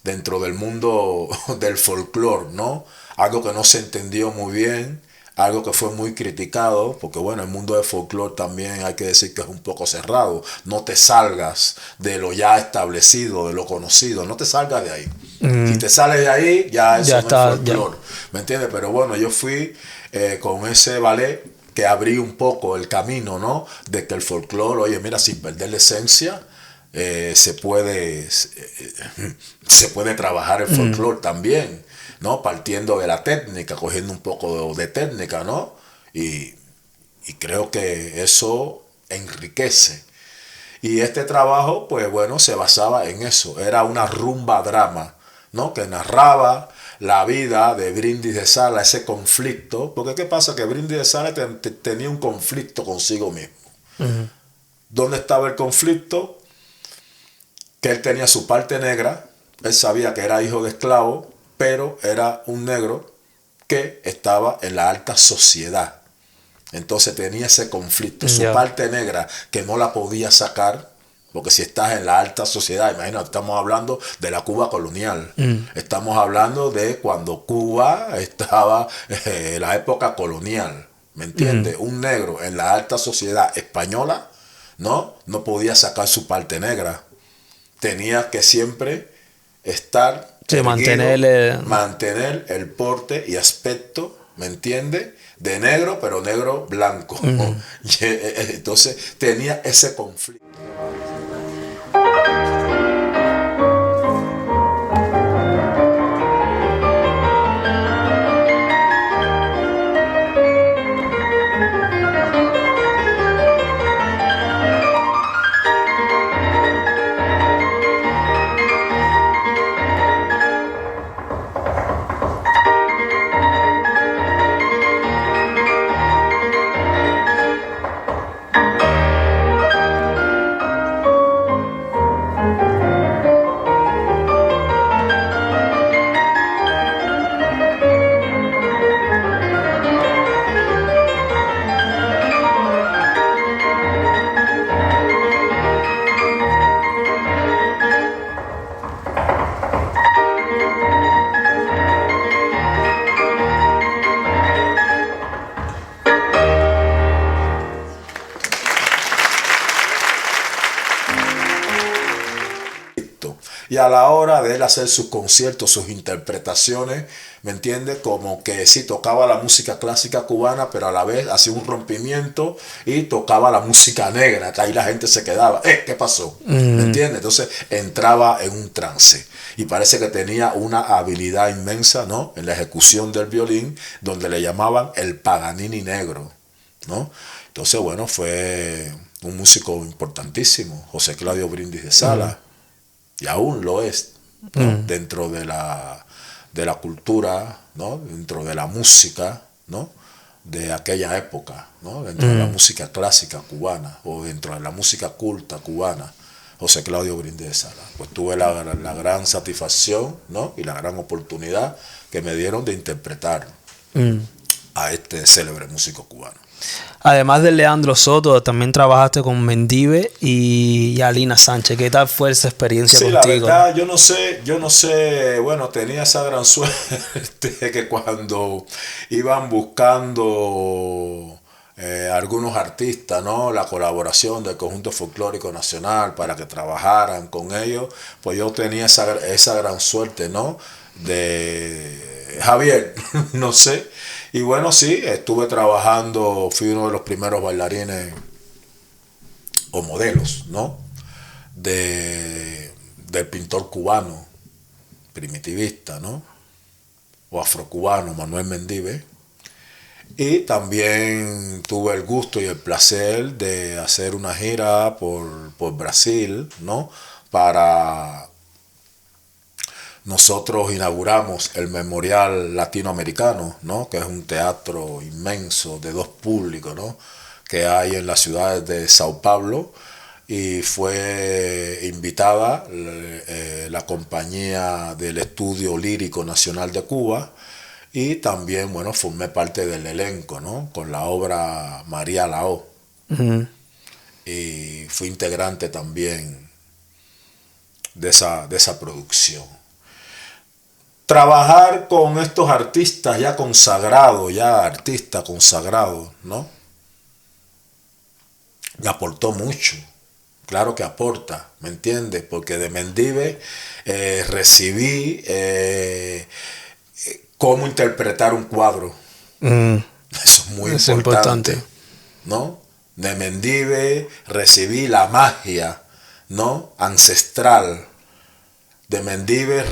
del mundo del folclore, ¿no? Algo que no se entendió muy bien, algo que fue muy criticado, porque bueno, el mundo del folclore también hay que decir que es un poco cerrado. No te salgas de lo ya establecido, de lo conocido, no te salgas de ahí. Si te sales de ahí, ya eso no es folclore, ¿me entiendes? Pero bueno, yo fui con ese ballet que abrí un poco el camino, ¿no?, de que el folclore, oye, mira, sin perder la esencia, se puede trabajar el folclore también, ¿no?, partiendo de la técnica, cogiendo un poco de técnica, ¿no? Y creo que eso enriquece. Y este trabajo, pues bueno, se basaba en eso. Era una rumba drama, ¿no?, que narraba la vida de Brindis de Sala, ese conflicto. Porque ¿qué pasa? Que Brindis de Sala tenía un conflicto consigo mismo. ¿Dónde estaba el conflicto? Que él tenía su parte negra. Él sabía que era hijo de esclavo, pero era un negro que estaba en la alta sociedad. Entonces tenía ese conflicto, su parte negra, que no la podía sacar, porque si estás en la alta sociedad, imagínate, estamos hablando de la Cuba colonial. Estamos hablando de cuando Cuba estaba en la época colonial, ¿me entiendes? Un negro en la alta sociedad española no podía sacar su parte negra. Tenía que siempre estar mantener el porte y aspecto, ¿me entiendes? De negro, pero negro blanco. Entonces tenía ese conflicto. Y a la hora de él hacer sus conciertos, sus interpretaciones, ¿me entiendes? Como que sí tocaba la música clásica cubana, pero a la vez hacía un rompimiento y tocaba la música negra, que ahí la gente se quedaba, ¿qué pasó? ¿Me entiendes? Entonces entraba en un trance. Y parece que tenía una habilidad inmensa, ¿no? En la ejecución del violín, donde le llamaban el Paganini negro, ¿no? Entonces, bueno, fue un músico importantísimo, José Claudio Brindis de Sala. Y aún lo es, ¿no? Dentro de la cultura, ¿no? Dentro de la música, ¿no? De aquella época, ¿no? Dentro de la música clásica cubana o dentro de la música culta cubana, José Claudio Brindis de Sala. Pues tuve la gran satisfacción, ¿no? Y la gran oportunidad que me dieron de interpretar a este célebre músico cubano. Además de Leandro Soto, también trabajaste con Mendive y Alina Sánchez. ¿Qué tal fue esa experiencia contigo? La verdad, yo no sé, bueno, tenía esa gran suerte que cuando iban buscando algunos artistas, ¿no? La colaboración del Conjunto Folclórico Nacional para que trabajaran con ellos, pues yo tenía esa gran suerte, ¿no? De Javier, no sé. Y bueno, sí, estuve trabajando, fui uno de los primeros bailarines o modelos, ¿no? Del pintor cubano, primitivista, ¿no? O afrocubano, Manuel Mendive. Y también tuve el gusto y el placer de hacer una gira por Brasil, ¿no? Nosotros inauguramos el Memorial Latinoamericano, ¿no? Que es un teatro inmenso de 2 públicos, ¿no? Que hay en las ciudades de Sao Paulo, y fue invitada la compañía del Estudio Lírico Nacional de Cuba, y también, bueno, formé parte del elenco, ¿no? Con la obra María Lao. Y fui integrante también de esa producción. Trabajar con estos artistas ya consagrados, ¿no? Me aportó mucho. Claro que aporta, ¿me entiendes? Porque de Mendive recibí cómo interpretar un cuadro. Eso es muy importante, ¿no? De Mendive recibí la magia, ¿no? Ancestral. De Mendive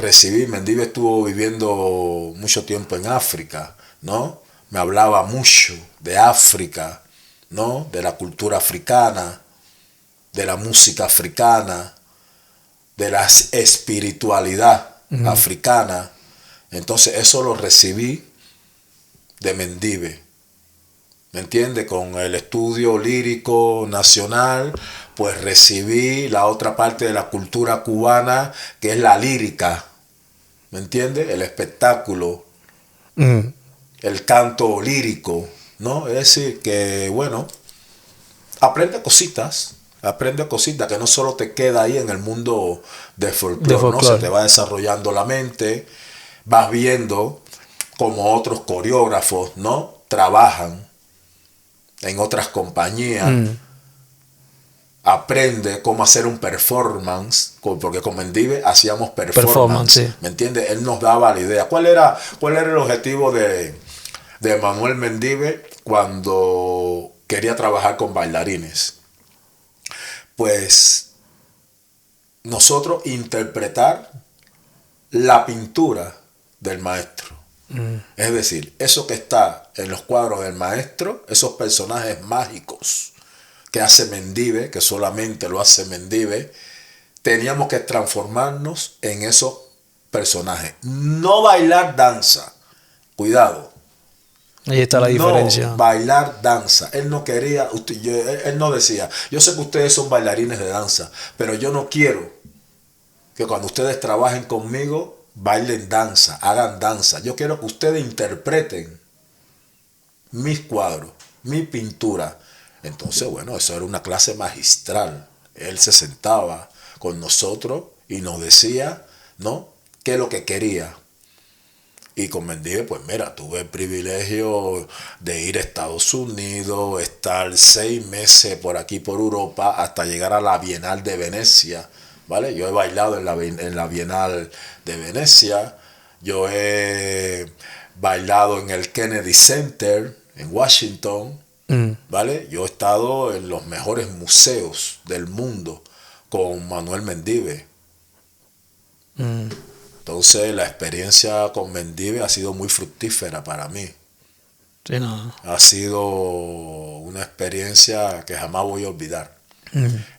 Mendive estuvo viviendo mucho tiempo en África, ¿no? Me hablaba mucho de África, ¿no? De la cultura africana, de la música africana, de la espiritualidad africana. Entonces eso lo recibí de Mendive, ¿me entiendes? Con el Estudio Lírico Nacional, pues recibí la otra parte de la cultura cubana, que es la lírica, ¿me entiendes? El espectáculo, el canto lírico, ¿no? Es decir, que bueno, aprende cositas que no solo te queda ahí en el mundo de folclore, ¿no? Se te va desarrollando la mente, vas viendo cómo otros coreógrafos, ¿no? Trabajan en otras compañías. Aprende cómo hacer un performance, porque con Mendive hacíamos performance, sí. ¿Me entiendes? Él nos daba la idea. ¿Cuál era el objetivo de de Manuel Mendive cuando quería trabajar con bailarines. Pues nosotros interpretar la pintura del maestro. Es decir, eso que está en los cuadros del maestro, esos personajes mágicos que hace Mendive, que solamente lo hace Mendive, teníamos que transformarnos en esos personajes. No bailar danza. Cuidado. Ahí está la diferencia. No bailar danza. Él no quería, él no decía, yo sé que ustedes son bailarines de danza, pero yo no quiero que cuando ustedes trabajen conmigo bailen danza, hagan danza. Yo quiero que ustedes interpreten mis cuadros, mi pintura. Entonces, bueno, eso era una clase magistral. Él se sentaba con nosotros y nos decía, ¿no?, qué es lo que quería. Y con Mendive, pues mira, tuve el privilegio de ir a Estados Unidos, estar 6 meses por aquí, por Europa, hasta llegar a la Bienal de Venecia, ¿vale? Yo he bailado en la Bienal de Venecia, yo he bailado en el Kennedy Center, en Washington, ¿vale? Yo he estado en los mejores museos del mundo con Manuel Mendive. Entonces la experiencia con Mendive ha sido muy fructífera para mí. Sí, no. Ha sido una experiencia que jamás voy a olvidar.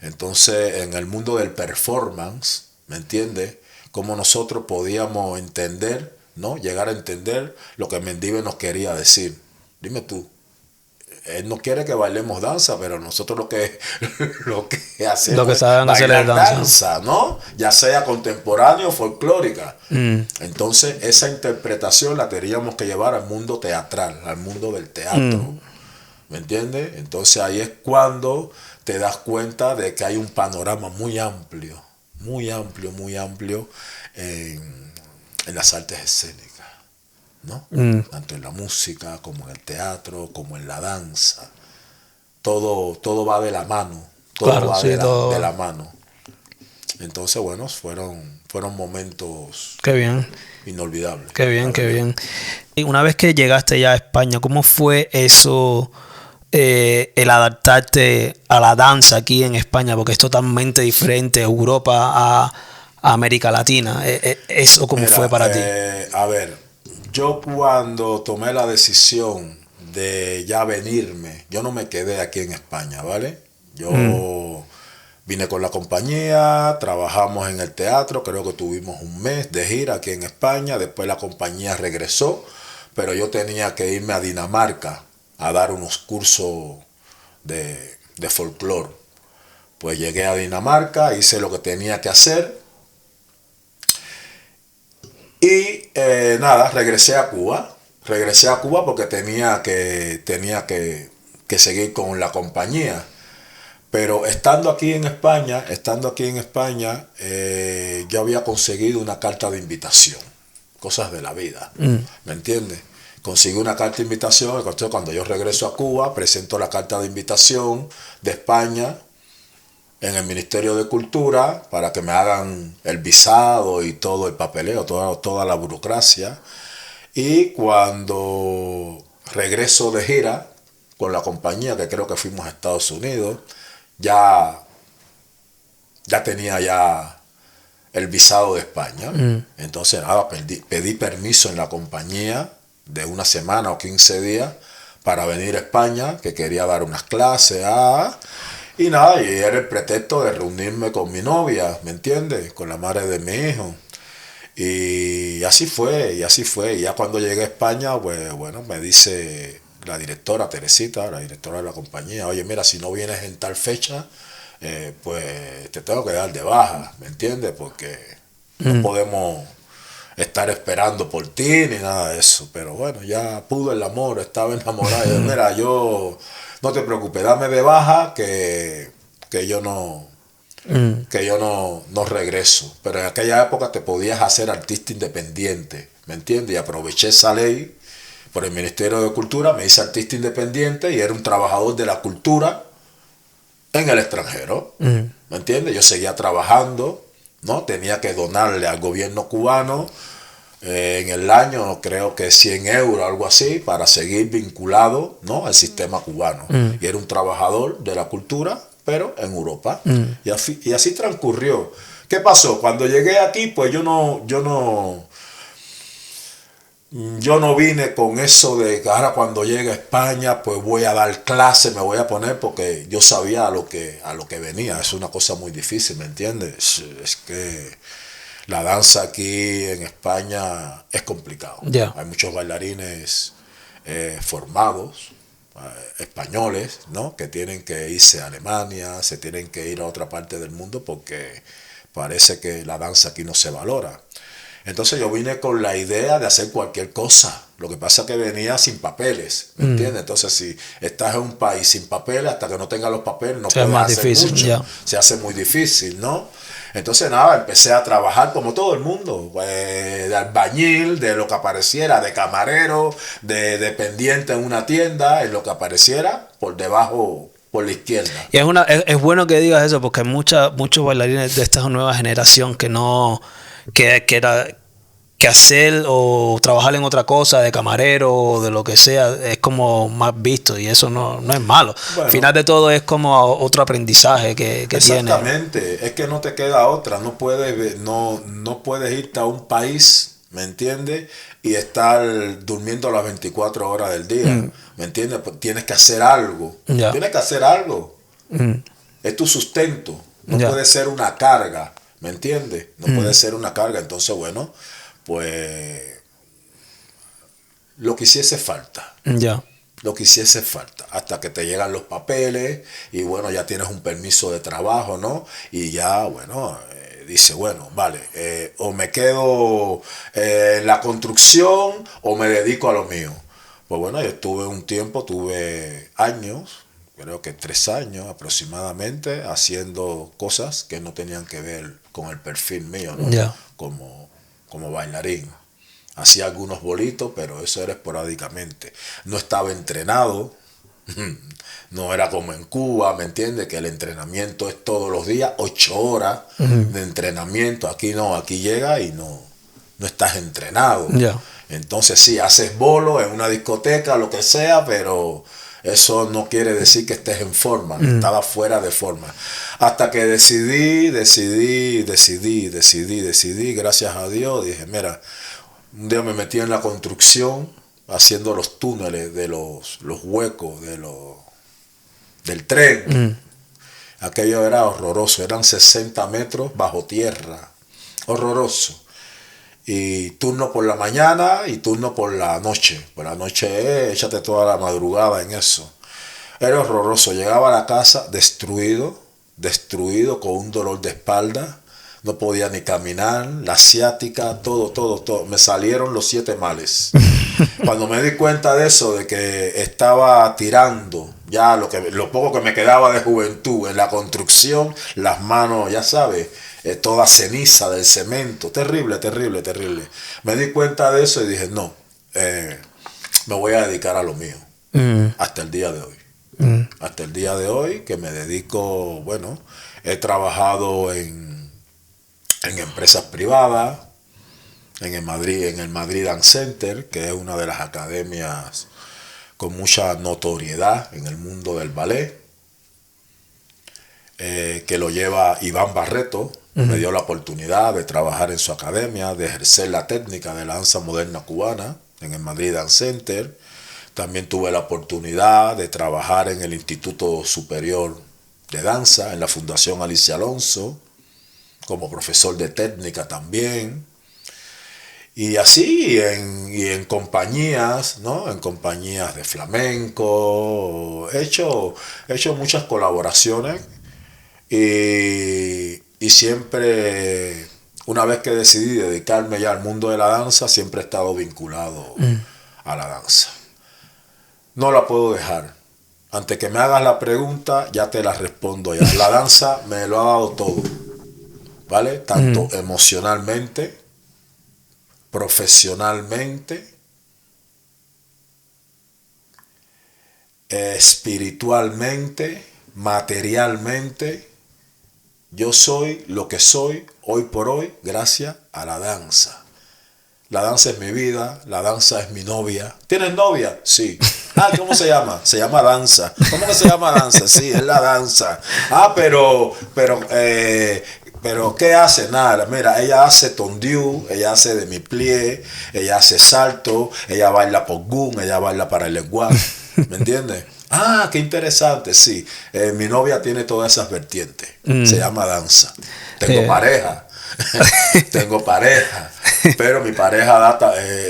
Entonces, en el mundo del performance, ¿me entiendes? Cómo nosotros podíamos entender, ¿no? Llegar a entender lo que Mendive nos quería decir. Dime tú. Él no quiere que bailemos danza, pero nosotros lo que hacemos lo que saben es hacer bailar es danza, ¿no? Ya sea contemporánea o folclórica. Entonces, esa interpretación la teníamos que llevar al mundo teatral, al mundo del teatro. ¿Me entiendes? Entonces, ahí es cuando te das cuenta de que hay un panorama muy amplio en las artes escénicas, ¿no? Tanto en la música como en el teatro, como en la danza. Todo va de la mano. Todo Claro, va sí, de la mano. Entonces, bueno, fueron momentos Qué bien. inolvidables. Qué bien, qué bien. Y una vez que llegaste ya a España, ¿cómo fue eso, el adaptarte a la danza aquí en España? Porque es totalmente diferente Europa a América Latina. ¿Eso cómo Mira, fue para ti? A ver, yo cuando tomé la decisión de ya venirme, yo no me quedé aquí en España, ¿vale? Yo vine con la compañía, trabajamos en el teatro, creo que tuvimos un mes de gira aquí en España, después la compañía regresó, pero yo tenía que irme a Dinamarca a dar unos cursos de folclore. Pues llegué a Dinamarca, hice lo que tenía que hacer y nada, regresé a Cuba. Regresé a Cuba porque tenía que seguir con la compañía. Pero estando aquí en España, yo había conseguido una carta de invitación. Cosas de la vida, ¿me entiendes? Conseguí una carta de invitación, entonces cuando yo regreso a Cuba, presento la carta de invitación de España en el Ministerio de Cultura para que me hagan el visado y todo el papeleo, toda la burocracia. Y cuando regreso de gira con la compañía, que creo que fuimos a Estados Unidos, ya tenía ya el visado de España. Entonces nada, pedí permiso en la compañía de una semana o 15 días para venir a España, que quería dar unas clases. Y nada, y era el pretexto de reunirme con mi novia, ¿me entiendes? Con la madre de mi hijo. Y así fue. Y ya cuando llegué a España, pues bueno, me dice la directora, Teresita, la directora de la compañía, oye, mira, si no vienes en tal fecha, pues te tengo que dar de baja, ¿me entiendes? Porque no podemos estar esperando por ti ni nada de eso. Pero bueno, ya pudo el amor, estaba enamorada. Y yo, mira, no te preocupes, dame de baja que yo no regreso. Pero en aquella época te podías hacer artista independiente, ¿me entiendes? Y aproveché esa ley por el Ministerio de Cultura, me hice artista independiente y era un trabajador de la cultura en el extranjero, ¿me entiendes? Yo seguía trabajando, ¿no? Tenía que donarle al gobierno cubano en el año, creo que 100 euros, algo así, para seguir vinculado, ¿no?, al sistema cubano. Y era un trabajador de la cultura, pero en Europa. Y así transcurrió. ¿Qué pasó? Cuando llegué aquí, pues yo no vine con eso de que ahora cuando llegue a España pues voy a dar clase, me voy a poner, porque yo sabía a lo que venía. Es una cosa muy difícil, ¿me entiendes? Es que la danza aquí en España es complicado. Ya. Hay muchos bailarines formados, españoles, ¿no?, que tienen que irse a Alemania, se tienen que ir a otra parte del mundo porque parece que la danza aquí no se valora. Entonces yo vine con la idea de hacer cualquier cosa. Lo que pasa es que venía sin papeles, ¿me entiendes? Entonces si estás en un país sin papeles, hasta que no tengas los papeles no puedes más hacer difícil, mucho. ya. Se hace muy difícil, ¿no? Entonces nada, empecé a trabajar como todo el mundo, de albañil, de lo que apareciera, de camarero, de dependiente en una tienda, en lo que apareciera por debajo, por la izquierda. Y es bueno que digas eso, porque hay muchos bailarines de esta nueva generación que no, que hacer o trabajar en otra cosa, de camarero o de lo que sea, es como más visto, y eso no es malo. Bueno, al final de todo es como otro aprendizaje que tiene. Exactamente, es que no te queda otra, no puedes irte a un país, ¿me entiendes?, y estar durmiendo las 24 horas del día, ¿me entiendes? Pues tienes que hacer algo, Ya. tienes que hacer algo, es tu sustento, no Ya. puede ser una carga, ¿me entiendes? No puede ser una carga. Entonces, bueno, pues lo que hiciese falta. Ya. Lo que hiciese falta, hasta que te llegan los papeles y bueno, ya tienes un permiso de trabajo, ¿no? Y ya, bueno, dice, bueno, vale, o me quedo en la construcción o me dedico a lo mío. Pues bueno, yo tuve años, creo que 3 años aproximadamente, haciendo cosas que no tenían que ver con el perfil mío, ¿no? Ya. Como bailarín. Hacía algunos bolitos, pero eso era esporádicamente. No estaba entrenado, no era como en Cuba, ¿me entiendes? Que el entrenamiento es todos los días, 8 horas de entrenamiento. Aquí no, aquí llega y no estás entrenado. Ya. Entonces sí, haces bolo en una discoteca, lo que sea, pero eso no quiere decir que estés en forma. Estaba fuera de forma. Hasta que decidí, gracias a Dios, dije, mira, un día me metí en la construcción haciendo los túneles de los huecos del tren. Aquello era horroroso, eran 60 metros bajo tierra, horroroso. Y turno por la mañana y turno por la noche. Por la noche échate toda la madrugada en eso. Era horroroso, llegaba a la casa destruido con un dolor de espalda. No podía ni caminar, la ciática, todo. Me salieron los 7 males. Cuando me di cuenta de eso, de que estaba tirando ya lo poco que me quedaba de juventud en la construcción, las manos, ya sabes, toda ceniza del cemento, terrible. Me di cuenta de eso y dije, no, me voy a dedicar a lo mío. Hasta el día de hoy. Hasta el día de hoy que me dedico, bueno, he trabajado en empresas privadas, en el Madrid Dance Center, que es una de las academias con mucha notoriedad en el mundo del ballet, que lo lleva Iván Barreto. Me dio la oportunidad de trabajar en su academia, de ejercer la técnica de la danza moderna cubana en el Madrid Dance Center. También tuve la oportunidad de trabajar en el Instituto Superior de Danza, en la Fundación Alicia Alonso, como profesor de técnica también. Y así, en compañías, ¿no? En compañías de flamenco. He hecho muchas colaboraciones y siempre, una vez que decidí dedicarme ya al mundo de la danza, siempre he estado vinculado a la danza. No la puedo dejar. Antes que me hagas la pregunta, ya te la respondo ya. La danza me lo ha dado todo, ¿vale? Tanto emocionalmente, profesionalmente, espiritualmente, materialmente. Yo soy lo que soy hoy por hoy gracias a la danza. La danza es mi vida, la danza es mi novia. ¿Tienes novia? Sí. Ah, ¿cómo se llama? Se llama danza. ¿Cómo que se llama danza? Sí, es la danza. Ah, pero, ¿qué hace? Nada, mira, ella hace tondiu, ella hace demi-plié, ella hace salto, ella baila pogun, ella baila para el lenguaje. ¿Me entiendes? Ah, qué interesante, sí. Mi novia tiene todas esas vertientes. Se llama danza. Tengo pareja. Tengo pareja. Pero mi pareja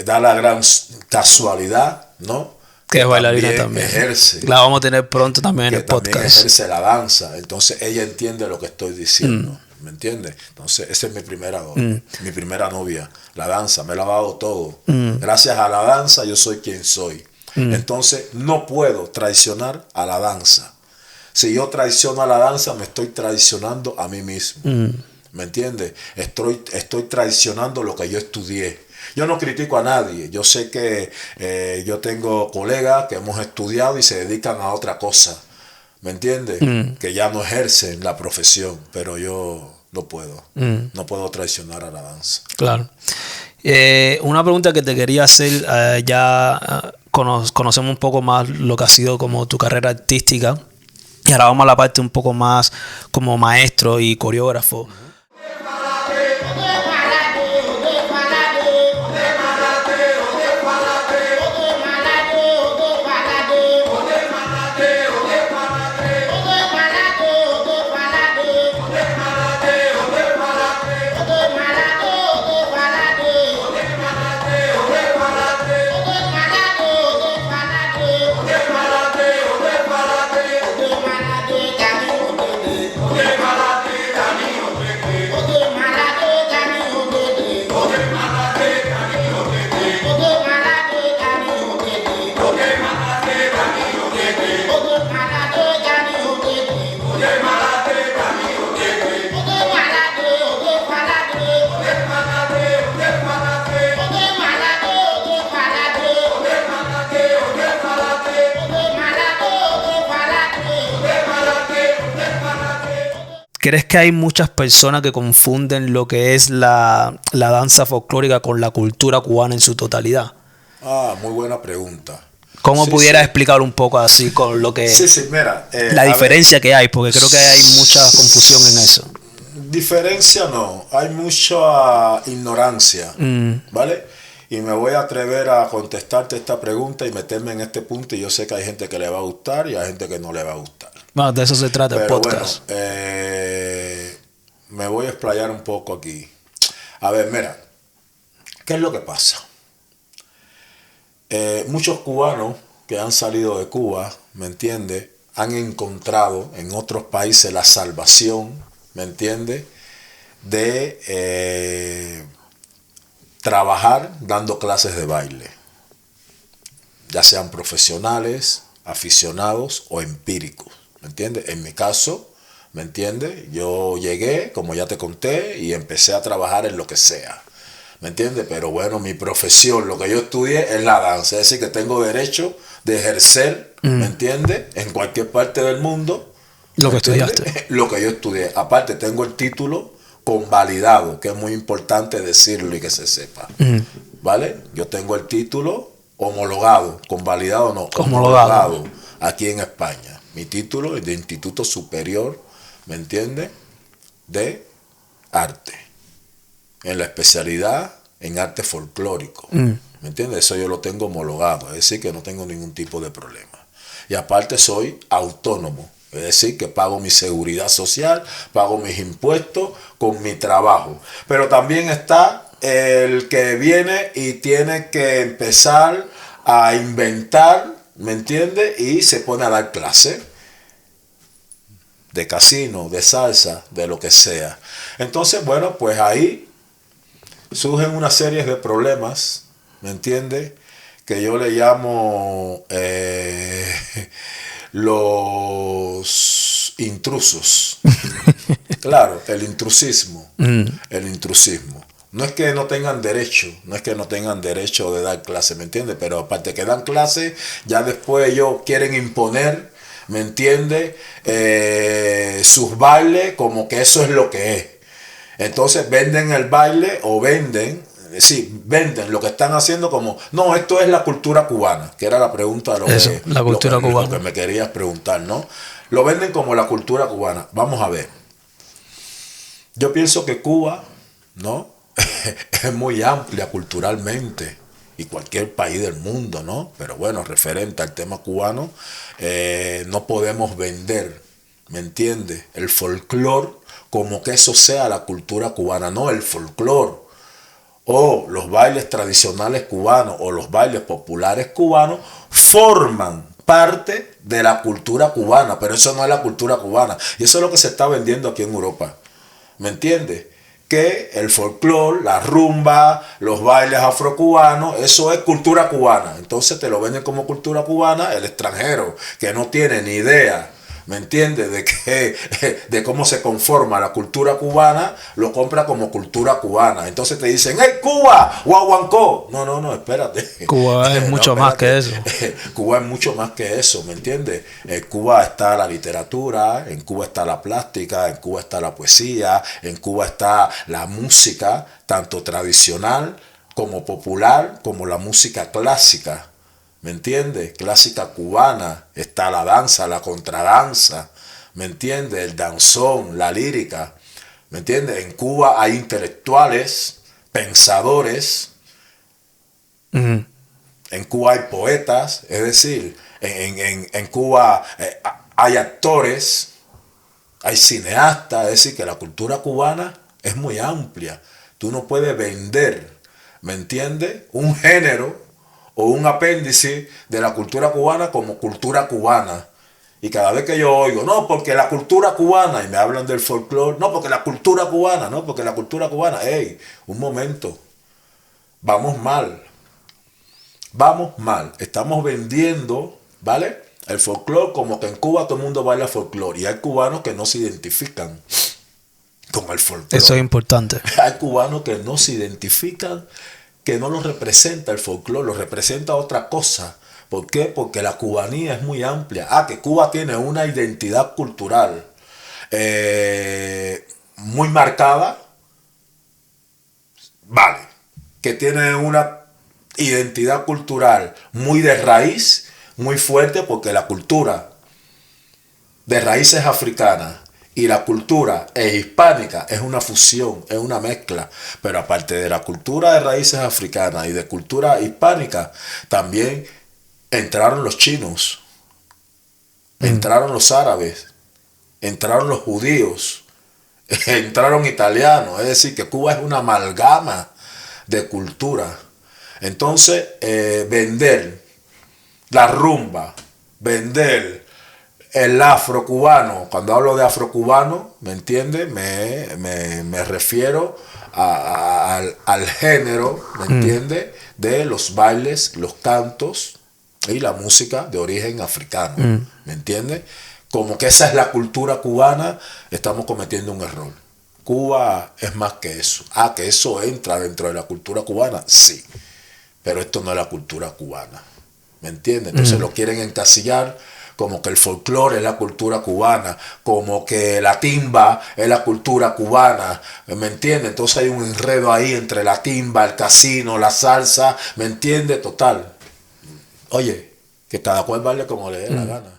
da la gran casualidad, ¿no? Que es bailarina también. Ejerce. La vamos a tener pronto también en el podcast. También ejerce la danza. Entonces ella entiende lo que estoy diciendo. ¿Me entiendes? Entonces esa es mi primera novia. La danza, me lo ha dado todo. Gracias a la danza yo soy quien soy. Entonces no puedo traicionar a la danza. Si yo traiciono a la danza, me estoy traicionando a mí mismo. ¿Me entiendes? Estoy traicionando lo que yo estudié. Yo no critico a nadie. Yo sé que yo tengo colegas que hemos estudiado y se dedican a otra cosa. ¿Me entiendes? Que ya no ejercen la profesión. Pero yo no puedo. No puedo traicionar a la danza. Claro. Una pregunta que te quería hacer, conocemos un poco más lo que ha sido como tu carrera artística. Y ahora vamos a la parte un poco más como maestro y coreógrafo. ¿Crees que hay muchas personas que confunden lo que es la danza folclórica con la cultura cubana en su totalidad? Ah, muy buena pregunta. ¿Cómo pudieras explicar un poco así con lo que mira, la diferencia que hay? Porque creo que hay mucha confusión en eso. Diferencia no, hay mucha ignorancia, ¿vale? Y me voy a atrever a contestarte esta pregunta y meterme en este punto, y yo sé que hay gente que le va a gustar y hay gente que no le va a gustar. Bueno, de eso se trata el podcast. Bueno, me voy a explayar un poco aquí. A ver, mira, ¿qué es lo que pasa? Muchos cubanos que han salido de Cuba, ¿me entiendes?, han encontrado en otros países la salvación, ¿me entiendes?, de trabajar dando clases de baile, ya sean profesionales, aficionados o empíricos, ¿me entiendes? En mi caso, ¿me entiendes?, yo llegué, como ya te conté, y empecé a trabajar en lo que sea, ¿me entiendes? Pero bueno, mi profesión, lo que yo estudié es la danza, es decir, que tengo derecho de ejercer, ¿me entiendes?, en cualquier parte del mundo. Lo que estudiaste. Lo que yo estudié. Aparte, tengo el título convalidado, que es muy importante decirlo y que se sepa. ¿Vale? Yo tengo el título homologado, convalidado no, homologado aquí en España. Mi título es de Instituto Superior, ¿me entiendes?, de arte, en la especialidad en arte folclórico, ¿me entiendes? Eso yo lo tengo homologado, es decir, que no tengo ningún tipo de problema. Y aparte soy autónomo, es decir, que pago mi seguridad social, pago mis impuestos con mi trabajo. Pero también está el que viene y tiene que empezar a inventar, ¿me entiendes?, y se pone a dar clases de casino, de salsa, de lo que sea. Entonces, bueno, pues ahí surgen una serie de problemas, ¿me entiendes?, que yo le llamo los intrusos. Claro, el intrusismo. El intrusismo. No es que no tengan derecho, no es que no tengan derecho de dar clase, ¿me entiendes? Pero aparte que dan clase, ya después ellos quieren imponer, ¿me entiendes?, sus bailes como que eso es lo que es. Entonces venden el baile o venden sí, venden lo que están haciendo como, no, esto es la cultura cubana, que era la pregunta de La cultura cubana. lo que me querías preguntar, ¿no? Lo venden como la cultura cubana. Vamos a ver. Yo pienso que Cuba, ¿no? Es muy amplia culturalmente, y cualquier país del mundo, ¿no? Pero bueno, referente al tema cubano, no podemos vender, ¿me entiendes? El folclore como que eso sea la cultura cubana. No, el folclore o los bailes tradicionales cubanos o los bailes populares cubanos forman parte de la cultura cubana, pero eso no es la cultura cubana. Y eso es lo que se está vendiendo aquí en Europa. ¿Me entiendes? Que el folclore, la rumba, los bailes afrocubanos, eso es cultura cubana. Entonces te lo venden como cultura cubana el extranjero, que no tiene ni idea, ¿me entiendes? De cómo se conforma la cultura cubana, lo compra como cultura cubana. Entonces te dicen, ¡hey, Cuba! ¡Guaguancó! No, espérate. Cuba es mucho más que eso. Cuba es mucho más que eso, ¿me entiendes? En Cuba está la literatura, en Cuba está la plástica, en Cuba está la poesía, en Cuba está la música, tanto tradicional como popular, como la música clásica. ¿Me entiendes? Clásica cubana, está la danza, la contradanza, ¿me entiendes? El danzón, la lírica, ¿me entiendes? En Cuba hay intelectuales, pensadores, en Cuba hay poetas, es decir, en Cuba hay actores, hay cineastas, es decir, que la cultura cubana es muy amplia. Tú no puedes vender, ¿me entiendes? Un género o un apéndice de la cultura cubana como cultura cubana. Y cada vez que yo oigo, no, porque la cultura cubana, y me hablan del folclore, no, porque la cultura cubana, no, porque la cultura cubana, hey, un momento, vamos mal, estamos vendiendo, ¿vale? El folclore como que en Cuba todo el mundo baila folclore, y hay cubanos que no se identifican con el folclore. Eso es importante. Hay cubanos que no se identifican, que no los representa el folclore, los representa otra cosa. ¿Por qué? Porque la cubanía es muy amplia. Que Cuba tiene una identidad cultural muy marcada. Vale. Que tiene una identidad cultural muy de raíz, muy fuerte, porque la cultura de raíces africanas y la cultura hispánica es una fusión, es una mezcla. Pero aparte de la cultura de raíces africanas y de cultura hispánica, también entraron los chinos, entraron los árabes, entraron los judíos, entraron italianos. Es decir, que Cuba es una amalgama de cultura. Entonces, vender la rumba, vender el afrocubano, cuando hablo de afrocubano, ¿me entiendes? Me refiero al género, ¿me entiendes? De los bailes, los cantos y la música de origen africano, ¿me entiendes? Como que esa es la cultura cubana, estamos cometiendo un error. Cuba es más que eso. Que eso entra dentro de la cultura cubana, sí, pero esto no es la cultura cubana, ¿me entiendes? Entonces lo quieren encasillar como que el folclore es la cultura cubana, como que la timba es la cultura cubana, ¿me entiendes? Entonces hay un enredo ahí entre la timba, el casino, la salsa, ¿me entiendes? Total. Oye, que cada cual baile como le dé la gana.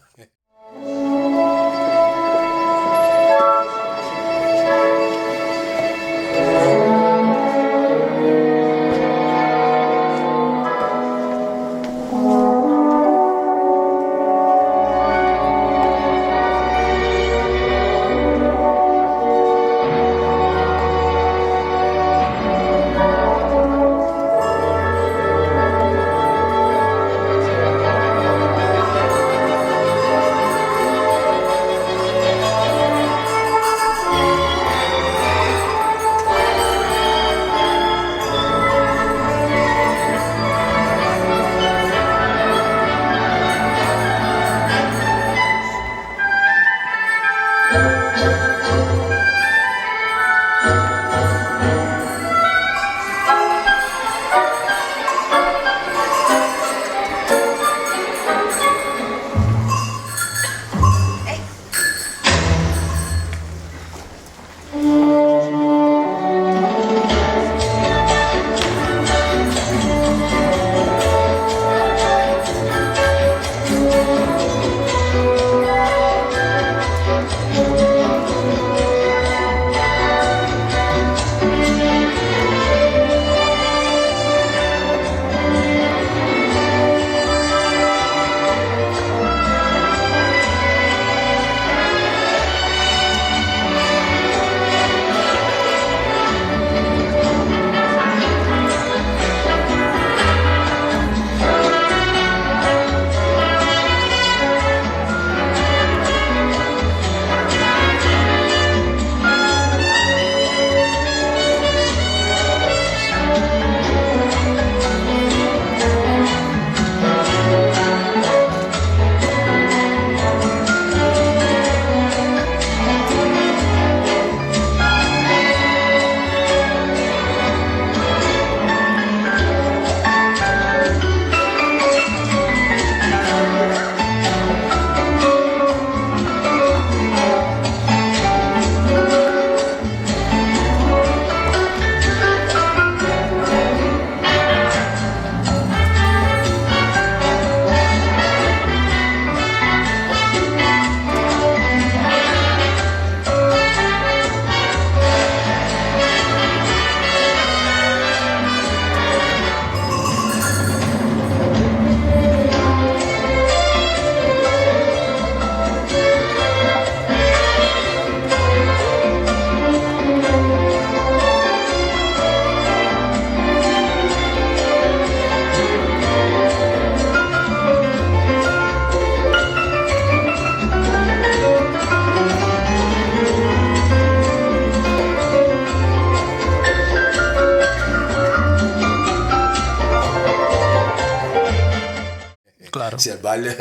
Claro. Si el baile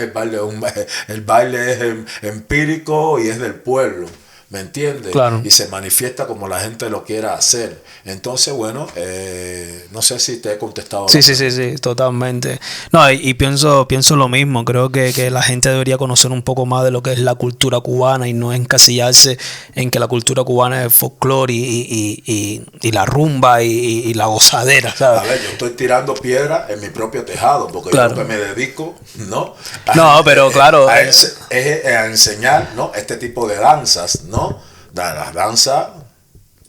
es empírico y es del pueblo, ¿me entiendes? Claro. Y se manifiesta como la gente lo quiera hacer. Entonces, bueno, no sé si te he contestado. Sí, totalmente. No, y pienso lo mismo. Creo que la gente debería conocer un poco más de lo que es la cultura cubana y no encasillarse en que la cultura cubana es el folclore y la rumba y la gozadera, ¿sabes? A ver, yo estoy tirando piedra en mi propio tejado, porque Claro. yo lo que me dedico, ¿no? No, pero claro. A enseñar, ¿no? Este tipo de danzas, ¿no? Las danzas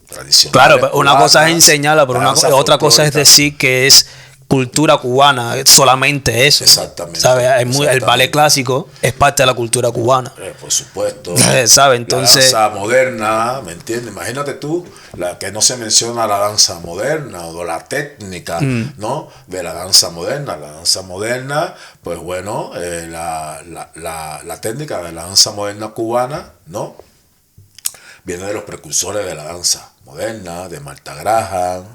tradicionales. Claro, pero una cubanas, cosa es enseñarla, pero otra cosa es folclóricas. decir que es cultura cubana, solamente eso. Exactamente. ¿Sabes? El ballet Exactamente. clásico es parte de la cultura cubana. Por supuesto. ¿Sabes? Entonces, La danza moderna, ¿me entiendes? Imagínate tú, que no se menciona la danza moderna o la técnica, ¿no? De la danza moderna. La danza moderna, pues bueno, la técnica de la danza moderna cubana, ¿no? Viene de los precursores de la danza moderna, de Martha Graham,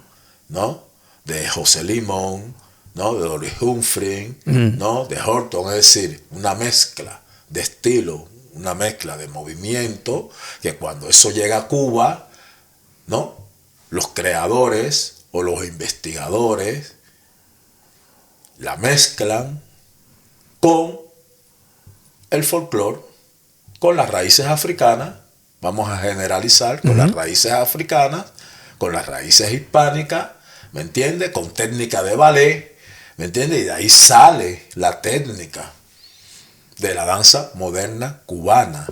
¿no? De José Limón, ¿no? De Doris Humphrey, ¿no? De Horton, es decir, una mezcla de estilo, una mezcla de movimiento, que cuando eso llega a Cuba, ¿no? Los creadores o los investigadores la mezclan con el folclore, con las raíces africanas, vamos a generalizar, con las raíces africanas, con las raíces hispánicas, ¿me entiendes? Con técnica de ballet, ¿me entiendes? Y de ahí sale la técnica de la danza moderna cubana,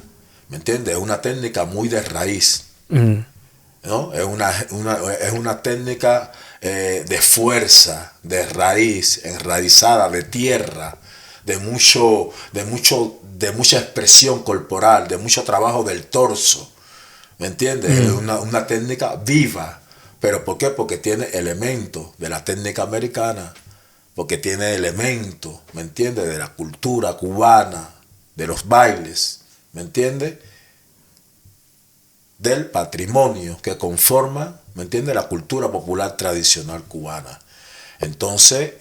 ¿me entiendes? Es una técnica muy de raíz, ¿no? Es una técnica de fuerza, de raíz, enraizada, de tierra, de mucha expresión corporal, de mucho trabajo del torso, ¿me entiendes? Es una técnica viva. ¿Pero por qué? Porque tiene elementos de la técnica americana, porque tiene elementos, ¿me entiendes? De la cultura cubana, de los bailes, ¿me entiendes? Del patrimonio que conforma, ¿me entiendes? La cultura popular tradicional cubana. Entonces,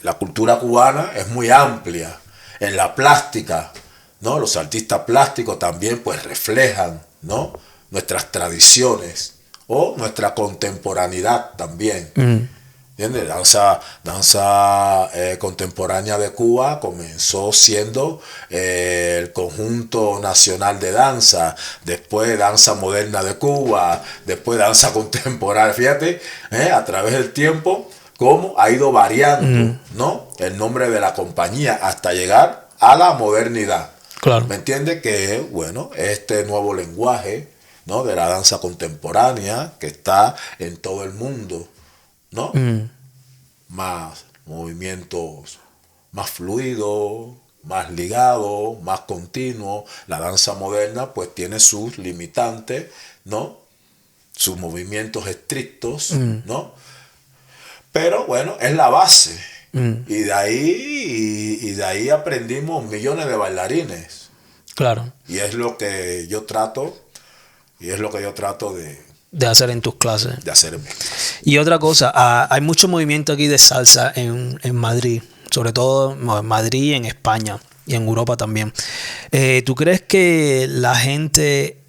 la cultura cubana es muy amplia. En la plástica, ¿no? Los artistas plásticos también pues reflejan, ¿no? Nuestras tradiciones o nuestra contemporaneidad también. ¿Entiendes? Danza contemporánea de Cuba comenzó siendo el Conjunto Nacional de Danza, después Danza Moderna de Cuba, después Danza Contemporánea. Fíjate, a través del tiempo, cómo ha ido variando, ¿no? El nombre de la compañía hasta llegar a la modernidad. claro. ¿Me entiendes? Que, bueno, este nuevo lenguaje, ¿no? De la danza contemporánea que está en todo el mundo, ¿no? Más movimientos más fluidos, más ligados, más continuos. La danza moderna pues tiene sus limitantes, ¿no? Sus movimientos estrictos, ¿no? Pero bueno, es la base. Y de ahí aprendimos millones de bailarines. Claro. Y es lo que yo trato, De hacer en tus clases. de hacer en mis clases. Y otra cosa, hay mucho movimiento aquí de salsa en Madrid, sobre todo en Madrid y en España y en Europa también. ¿Tú crees que la gente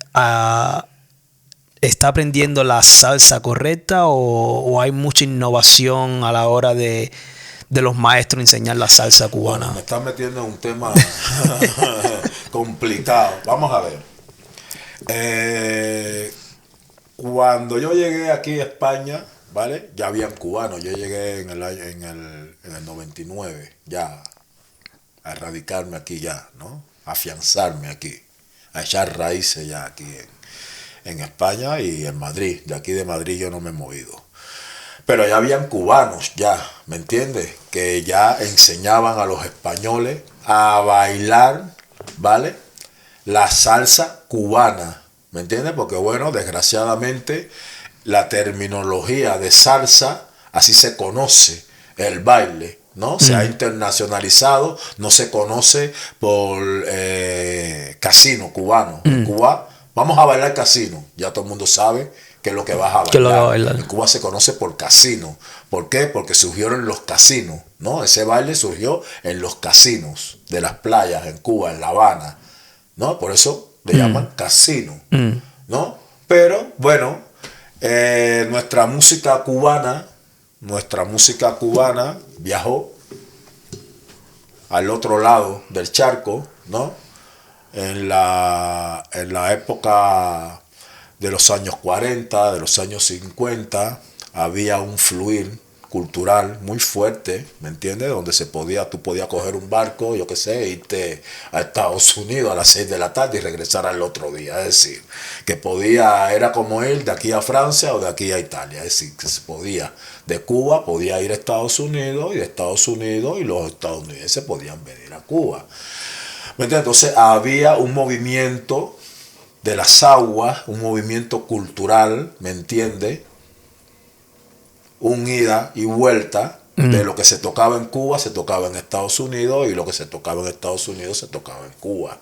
está aprendiendo la salsa correcta o hay mucha innovación a la hora de los maestros enseñar la salsa cubana? Bueno, me estás metiendo en un tema complicado. Vamos a ver. Cuando yo llegué aquí a España, ¿vale? Ya habían cubanos. Yo llegué en el 99 ya a radicarme aquí ya, ¿no? A afianzarme aquí, a echar raíces ya aquí en España y en Madrid. De aquí de Madrid yo no me he movido. Pero ya habían cubanos ya, ¿me entiendes? Que ya enseñaban a los españoles a bailar, ¿vale? La salsa cubana, ¿me entiendes? Porque bueno, desgraciadamente la terminología de salsa, así se conoce el baile, ¿no? Se ha internacionalizado, no se conoce por casino cubano. En Cuba, vamos a bailar casino. Ya todo el mundo sabe ¿Qué es lo que vas a bailar? ¿Qué es lo que va a bailar? En Cuba se conoce por casino. ¿Por qué? Porque surgieron los casinos, ¿no? Ese baile surgió en los casinos de las playas en Cuba, en La Habana, ¿no? Por eso le llaman casino, ¿no? Pero, bueno, nuestra música cubana viajó al otro lado del charco, ¿no? En la época de los años 40, de los años 50, había un fluir cultural muy fuerte, ¿me entiendes? Donde tú podías coger un barco, yo qué sé, irte a Estados Unidos a las 6 de la tarde y regresar al otro día. Es decir, que era como ir de aquí a Francia o de aquí a Italia. Es decir, que se podía, de Cuba podía ir a Estados Unidos, y de Estados Unidos y los estadounidenses podían venir a Cuba. ¿Me entiendes? Entonces había un movimiento de las aguas, un movimiento cultural, ¿me entiendes? Un ida y vuelta de lo que se tocaba en Cuba, se tocaba en Estados Unidos, y lo que se tocaba en Estados Unidos se tocaba en Cuba.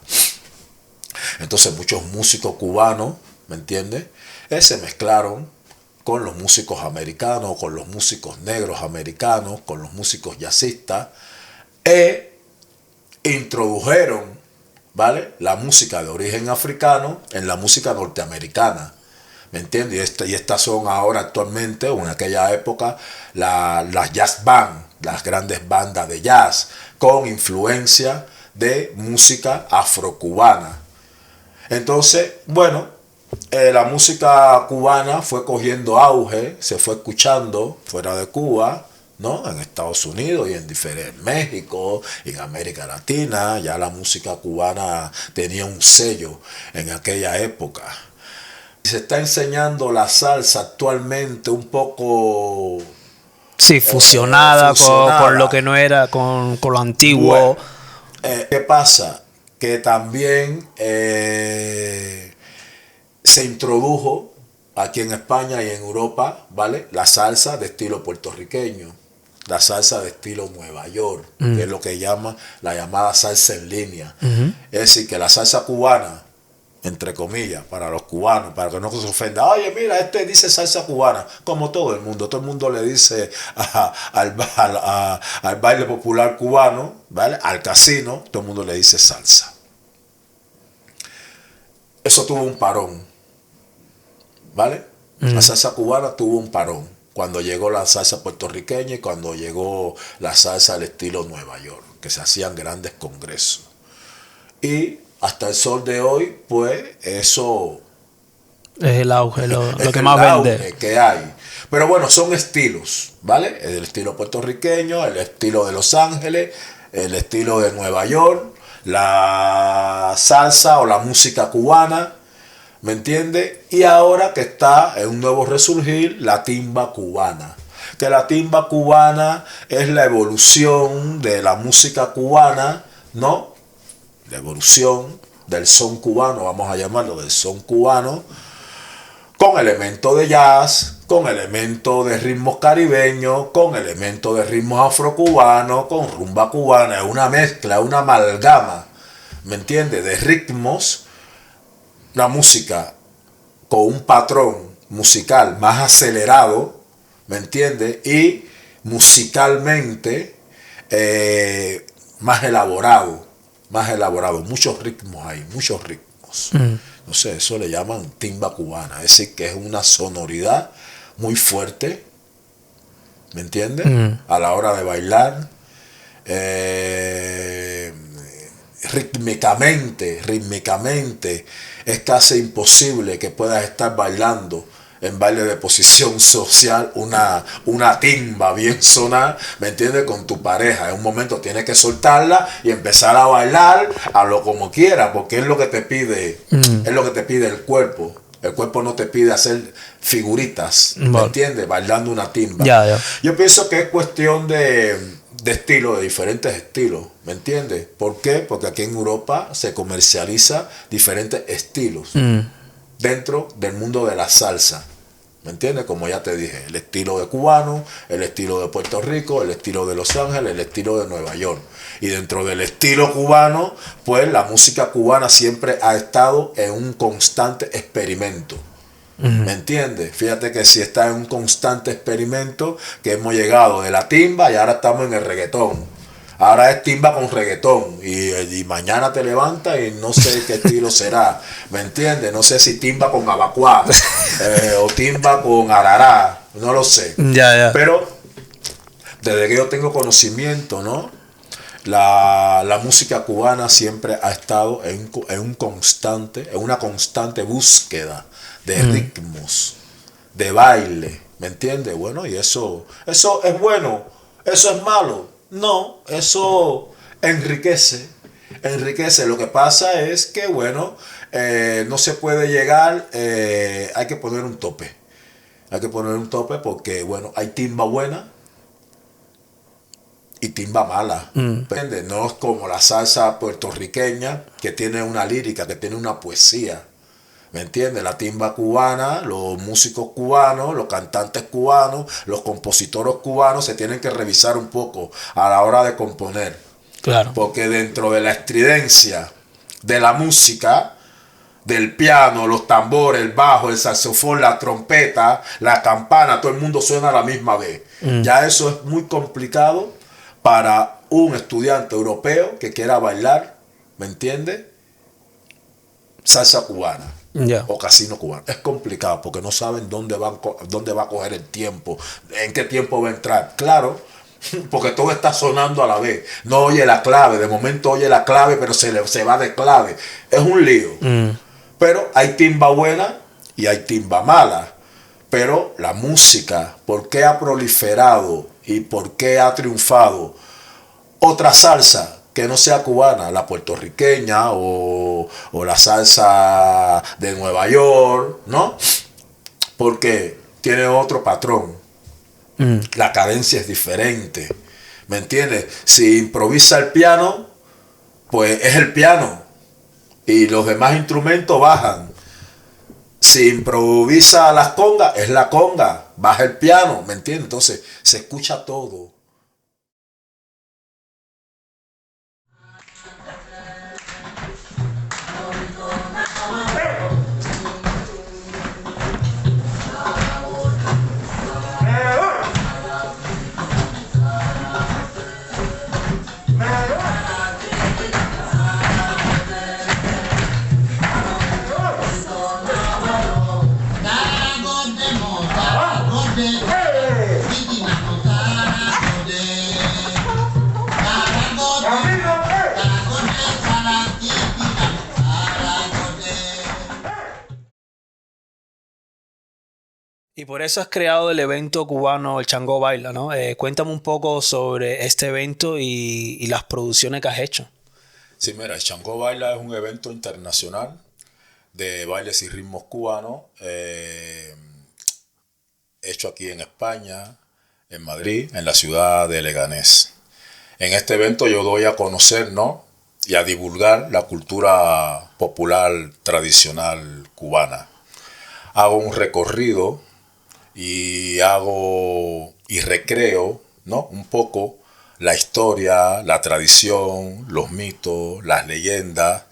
Entonces muchos músicos cubanos, ¿me entiendes? Se mezclaron con los músicos americanos, con los músicos negros americanos, con los músicos jazzistas, introdujeron, ¿vale?, la música de origen africano en la música norteamericana. ¿Me entiendes? Y estas son ahora actualmente, o en aquella época, las jazz band, las grandes bandas de jazz, con influencia de música afrocubana. Entonces, bueno, la música cubana fue cogiendo auge, se fue escuchando fuera de Cuba, ¿no? En Estados Unidos y en México, en América Latina. Ya la música cubana tenía un sello en aquella época. Se está enseñando la salsa actualmente un poco... Sí, fusionada con lo que no era, con lo antiguo. Bueno, ¿qué pasa? Que también se introdujo aquí en España y en Europa, ¿vale?, la salsa de estilo puertorriqueño, la salsa de estilo Nueva York, que es lo que la llamada salsa en línea. Es decir, que la salsa cubana, entre comillas, para los cubanos, para que no se ofenda, oye, mira, dice salsa cubana, como todo el mundo le dice al baile popular cubano, ¿vale?, al casino, todo el mundo le dice salsa. Eso tuvo un parón, ¿vale? La salsa cubana tuvo un parón cuando llegó la salsa puertorriqueña y cuando llegó la salsa al estilo Nueva York, que se hacían grandes congresos. Y hasta el sol de hoy, pues eso es el auge, lo que más vende. Que hay. Pero bueno, son estilos, ¿vale? El estilo puertorriqueño, el estilo de Los Ángeles, el estilo de Nueva York, la salsa o la música cubana, ¿me entiendes? Y ahora que está en un nuevo resurgir, la timba cubana. Que la timba cubana es la evolución de la música cubana, ¿no? La evolución del son cubano, vamos a llamarlo del son cubano, con elementos de jazz, con elementos de ritmos caribeños, con elementos de ritmos afrocubanos, con rumba cubana. Es una mezcla, una amalgama, ¿me entiendes?, de ritmos. Una música con un patrón musical más acelerado, ¿me entiendes?, y musicalmente más elaborado. Muchos ritmos hay, muchos ritmos. No sé, eso le llaman timba cubana. Es decir, que es una sonoridad muy fuerte, ¿me entiendes?, a la hora de bailar. Rítmicamente es casi imposible que puedas estar bailando en baile de posición social una timba bien sonada, ¿me entiendes?, con tu pareja. En un momento tienes que soltarla y empezar a bailar a lo como quieras, porque es lo que te pide, es lo que te pide el cuerpo. El cuerpo no te pide hacer figuritas, ¿me entiendes?, bailando una timba. Ya. Yo pienso que es cuestión de estilos, de diferentes estilos, ¿me entiendes? ¿Por qué? Porque aquí en Europa se comercializa diferentes estilos dentro del mundo de la salsa, ¿me entiendes? Como ya te dije, el estilo de cubano, el estilo de Puerto Rico, el estilo de Los Ángeles, el estilo de Nueva York. Y dentro del estilo cubano, pues la música cubana siempre ha estado en un constante experimento, ¿Me entiendes? Fíjate que si está en un constante experimento, que hemos llegado de la timba y ahora estamos en el reggaetón. Ahora es timba con reggaetón y mañana te levantas y no sé qué estilo será, ¿me entiendes? No sé si timba con abacuá o timba con arará, no lo sé. Ya. Pero desde que yo tengo conocimiento, ¿no? La música cubana siempre ha estado en una constante búsqueda de ritmos, de baile, ¿me entiendes? Bueno, y eso es bueno, eso es malo. No, eso enriquece. Lo que pasa es que, bueno, no se puede llegar, hay que poner un tope. Hay que poner un tope porque, bueno, hay timba buena y timba mala. ¿Entiendes? No es como la salsa puertorriqueña que tiene una lírica, que tiene una poesía. ¿Me entiendes? La timba cubana, los músicos cubanos, los cantantes cubanos, los compositores cubanos se tienen que revisar un poco a la hora de componer. Claro. Porque dentro de la estridencia de la música, del piano, los tambores, el bajo, el saxofón, la trompeta, la campana, todo el mundo suena a la misma vez. Ya eso es muy complicado para un estudiante europeo que quiera bailar, ¿me entiendes? Salsa cubana. O casino cubano. Es complicado porque no saben dónde va a coger el tiempo, en qué tiempo va a entrar. Claro, porque todo está sonando a la vez. No oye la clave, de momento oye la clave, pero se va de clave. Es un lío. Pero hay timba buena y hay timba mala. Pero la música, ¿por qué ha proliferado y por qué ha triunfado otra salsa que no sea cubana, la puertorriqueña o la salsa de Nueva York, ¿no? Porque tiene otro patrón. La cadencia es diferente. ¿Me entiendes? Si improvisa el piano, pues es el piano. Y los demás instrumentos bajan. Si improvisa las congas, es la conga. Baja el piano, ¿me entiendes? Entonces se escucha todo. Y por eso has creado el evento cubano El Changó Baila, ¿no? Cuéntame un poco sobre este evento y las producciones que has hecho. Sí, mira, el Changó Baila es un evento internacional de bailes y ritmos cubanos, hecho aquí en España, en Madrid, en la ciudad de Leganés. En este evento yo doy a conocer, ¿no? Y a divulgar la cultura popular tradicional cubana. Hago un recorrido y recreo, ¿no? Un poco la historia, la tradición, los mitos, las leyendas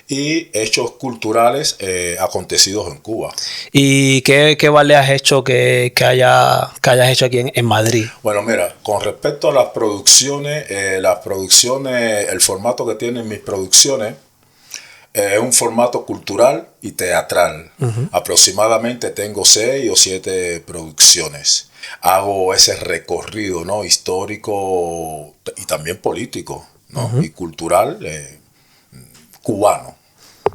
y hechos culturales acontecidos en Cuba. ¿Y qué baile has hecho que hayas hecho aquí en Madrid? Bueno, mira, con respecto a las producciones, el formato que tienen mis producciones es un formato cultural y teatral. Aproximadamente tengo 6 o 7 producciones. Hago ese recorrido, ¿no? Histórico y también político, ¿no? Y cultural cubano.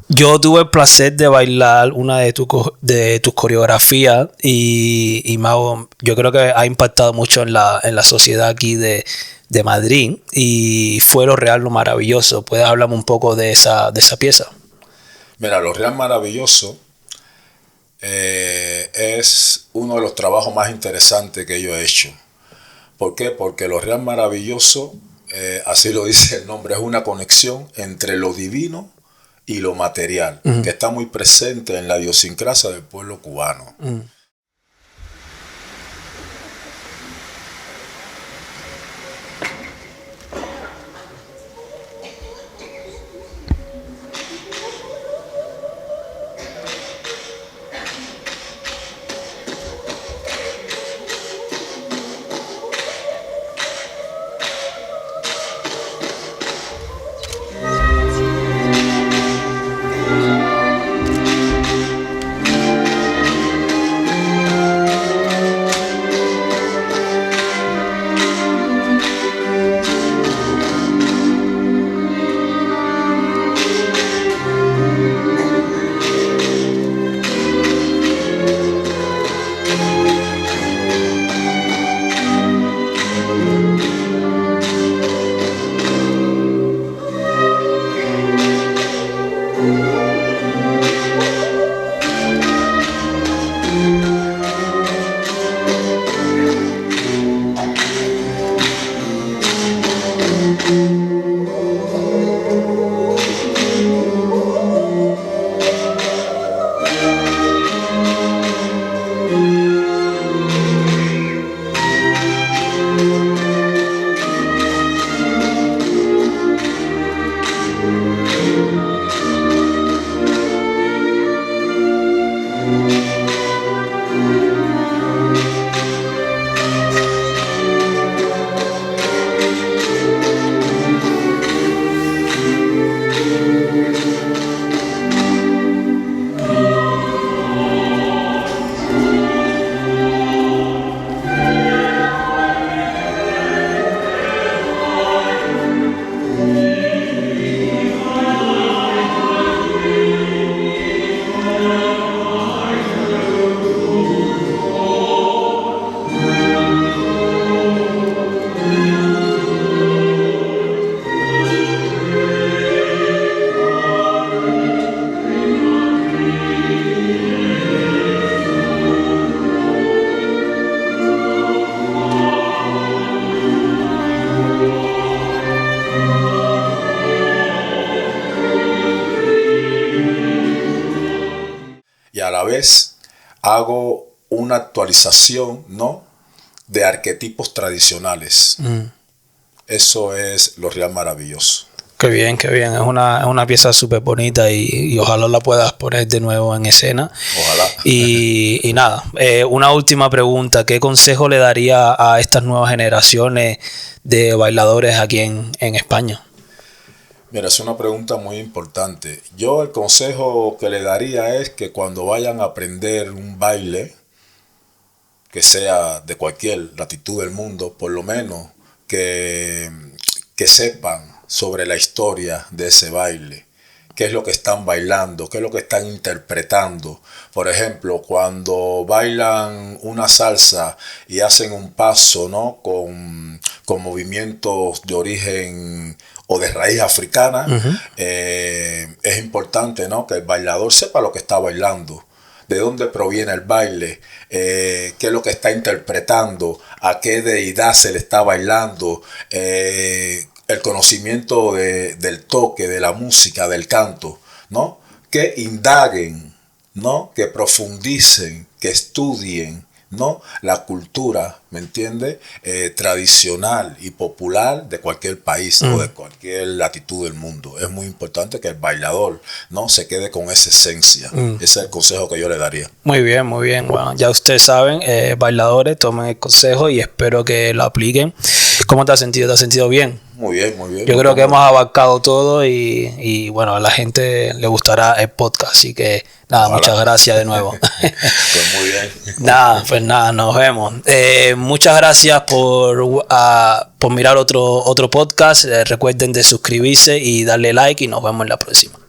Yo tuve el placer de bailar una de tus coreografías y yo creo que ha impactado mucho en la sociedad aquí de Madrid y fue Lo Real Lo Maravilloso. ¿Puedes hablarme un poco de esa pieza? Mira, Lo Real Maravilloso es uno de los trabajos más interesantes que yo he hecho. ¿Por qué? Porque Lo Real Maravilloso, así lo dice el nombre, es una conexión entre lo divino y lo material, que está muy presente en la idiosincrasia del pueblo cubano. a la vez hago una actualización, ¿no?, de arquetipos tradicionales. Eso es lo real maravilloso. Qué bien, qué bien. Es una pieza súper bonita y ojalá la puedas poner de nuevo en escena. Ojalá. Y nada, una última pregunta. ¿Qué consejo le daría a estas nuevas generaciones de bailadores aquí en España? Mira, es una pregunta muy importante. Yo el consejo que le daría es que cuando vayan a aprender un baile, que sea de cualquier latitud del mundo, por lo menos que sepan sobre la historia de ese baile, qué es lo que están bailando, qué es lo que están interpretando. Por ejemplo, cuando bailan una salsa y hacen un paso, ¿no?, con movimientos de origen o de raíz africana, es importante, ¿no?, que el bailador sepa lo que está bailando, de dónde proviene el baile, qué es lo que está interpretando, a qué deidad se le está bailando, el conocimiento del toque, de la música, del canto, ¿no? Que indaguen, ¿no?, que profundicen, que estudien, ¿no?, la cultura, ¿me entiendes?, tradicional y popular de cualquier país o de cualquier latitud del mundo. Es muy importante que el bailador, ¿no?, se quede con esa esencia. Ese es el consejo que yo le daría. Muy bien, muy bien. Bueno, ya ustedes saben, bailadores, tomen el consejo y espero que lo apliquen. ¿Cómo te has sentido? ¿Te has sentido bien? Muy bien, muy bien. Yo creo que hemos abarcado todo y bueno, a la gente le gustará el podcast. Así que nada, muchas gracias de nuevo. Pues muy bien. Pues nada, nos vemos. Muchas gracias por mirar otro podcast. Recuerden de suscribirse y darle like y nos vemos en la próxima.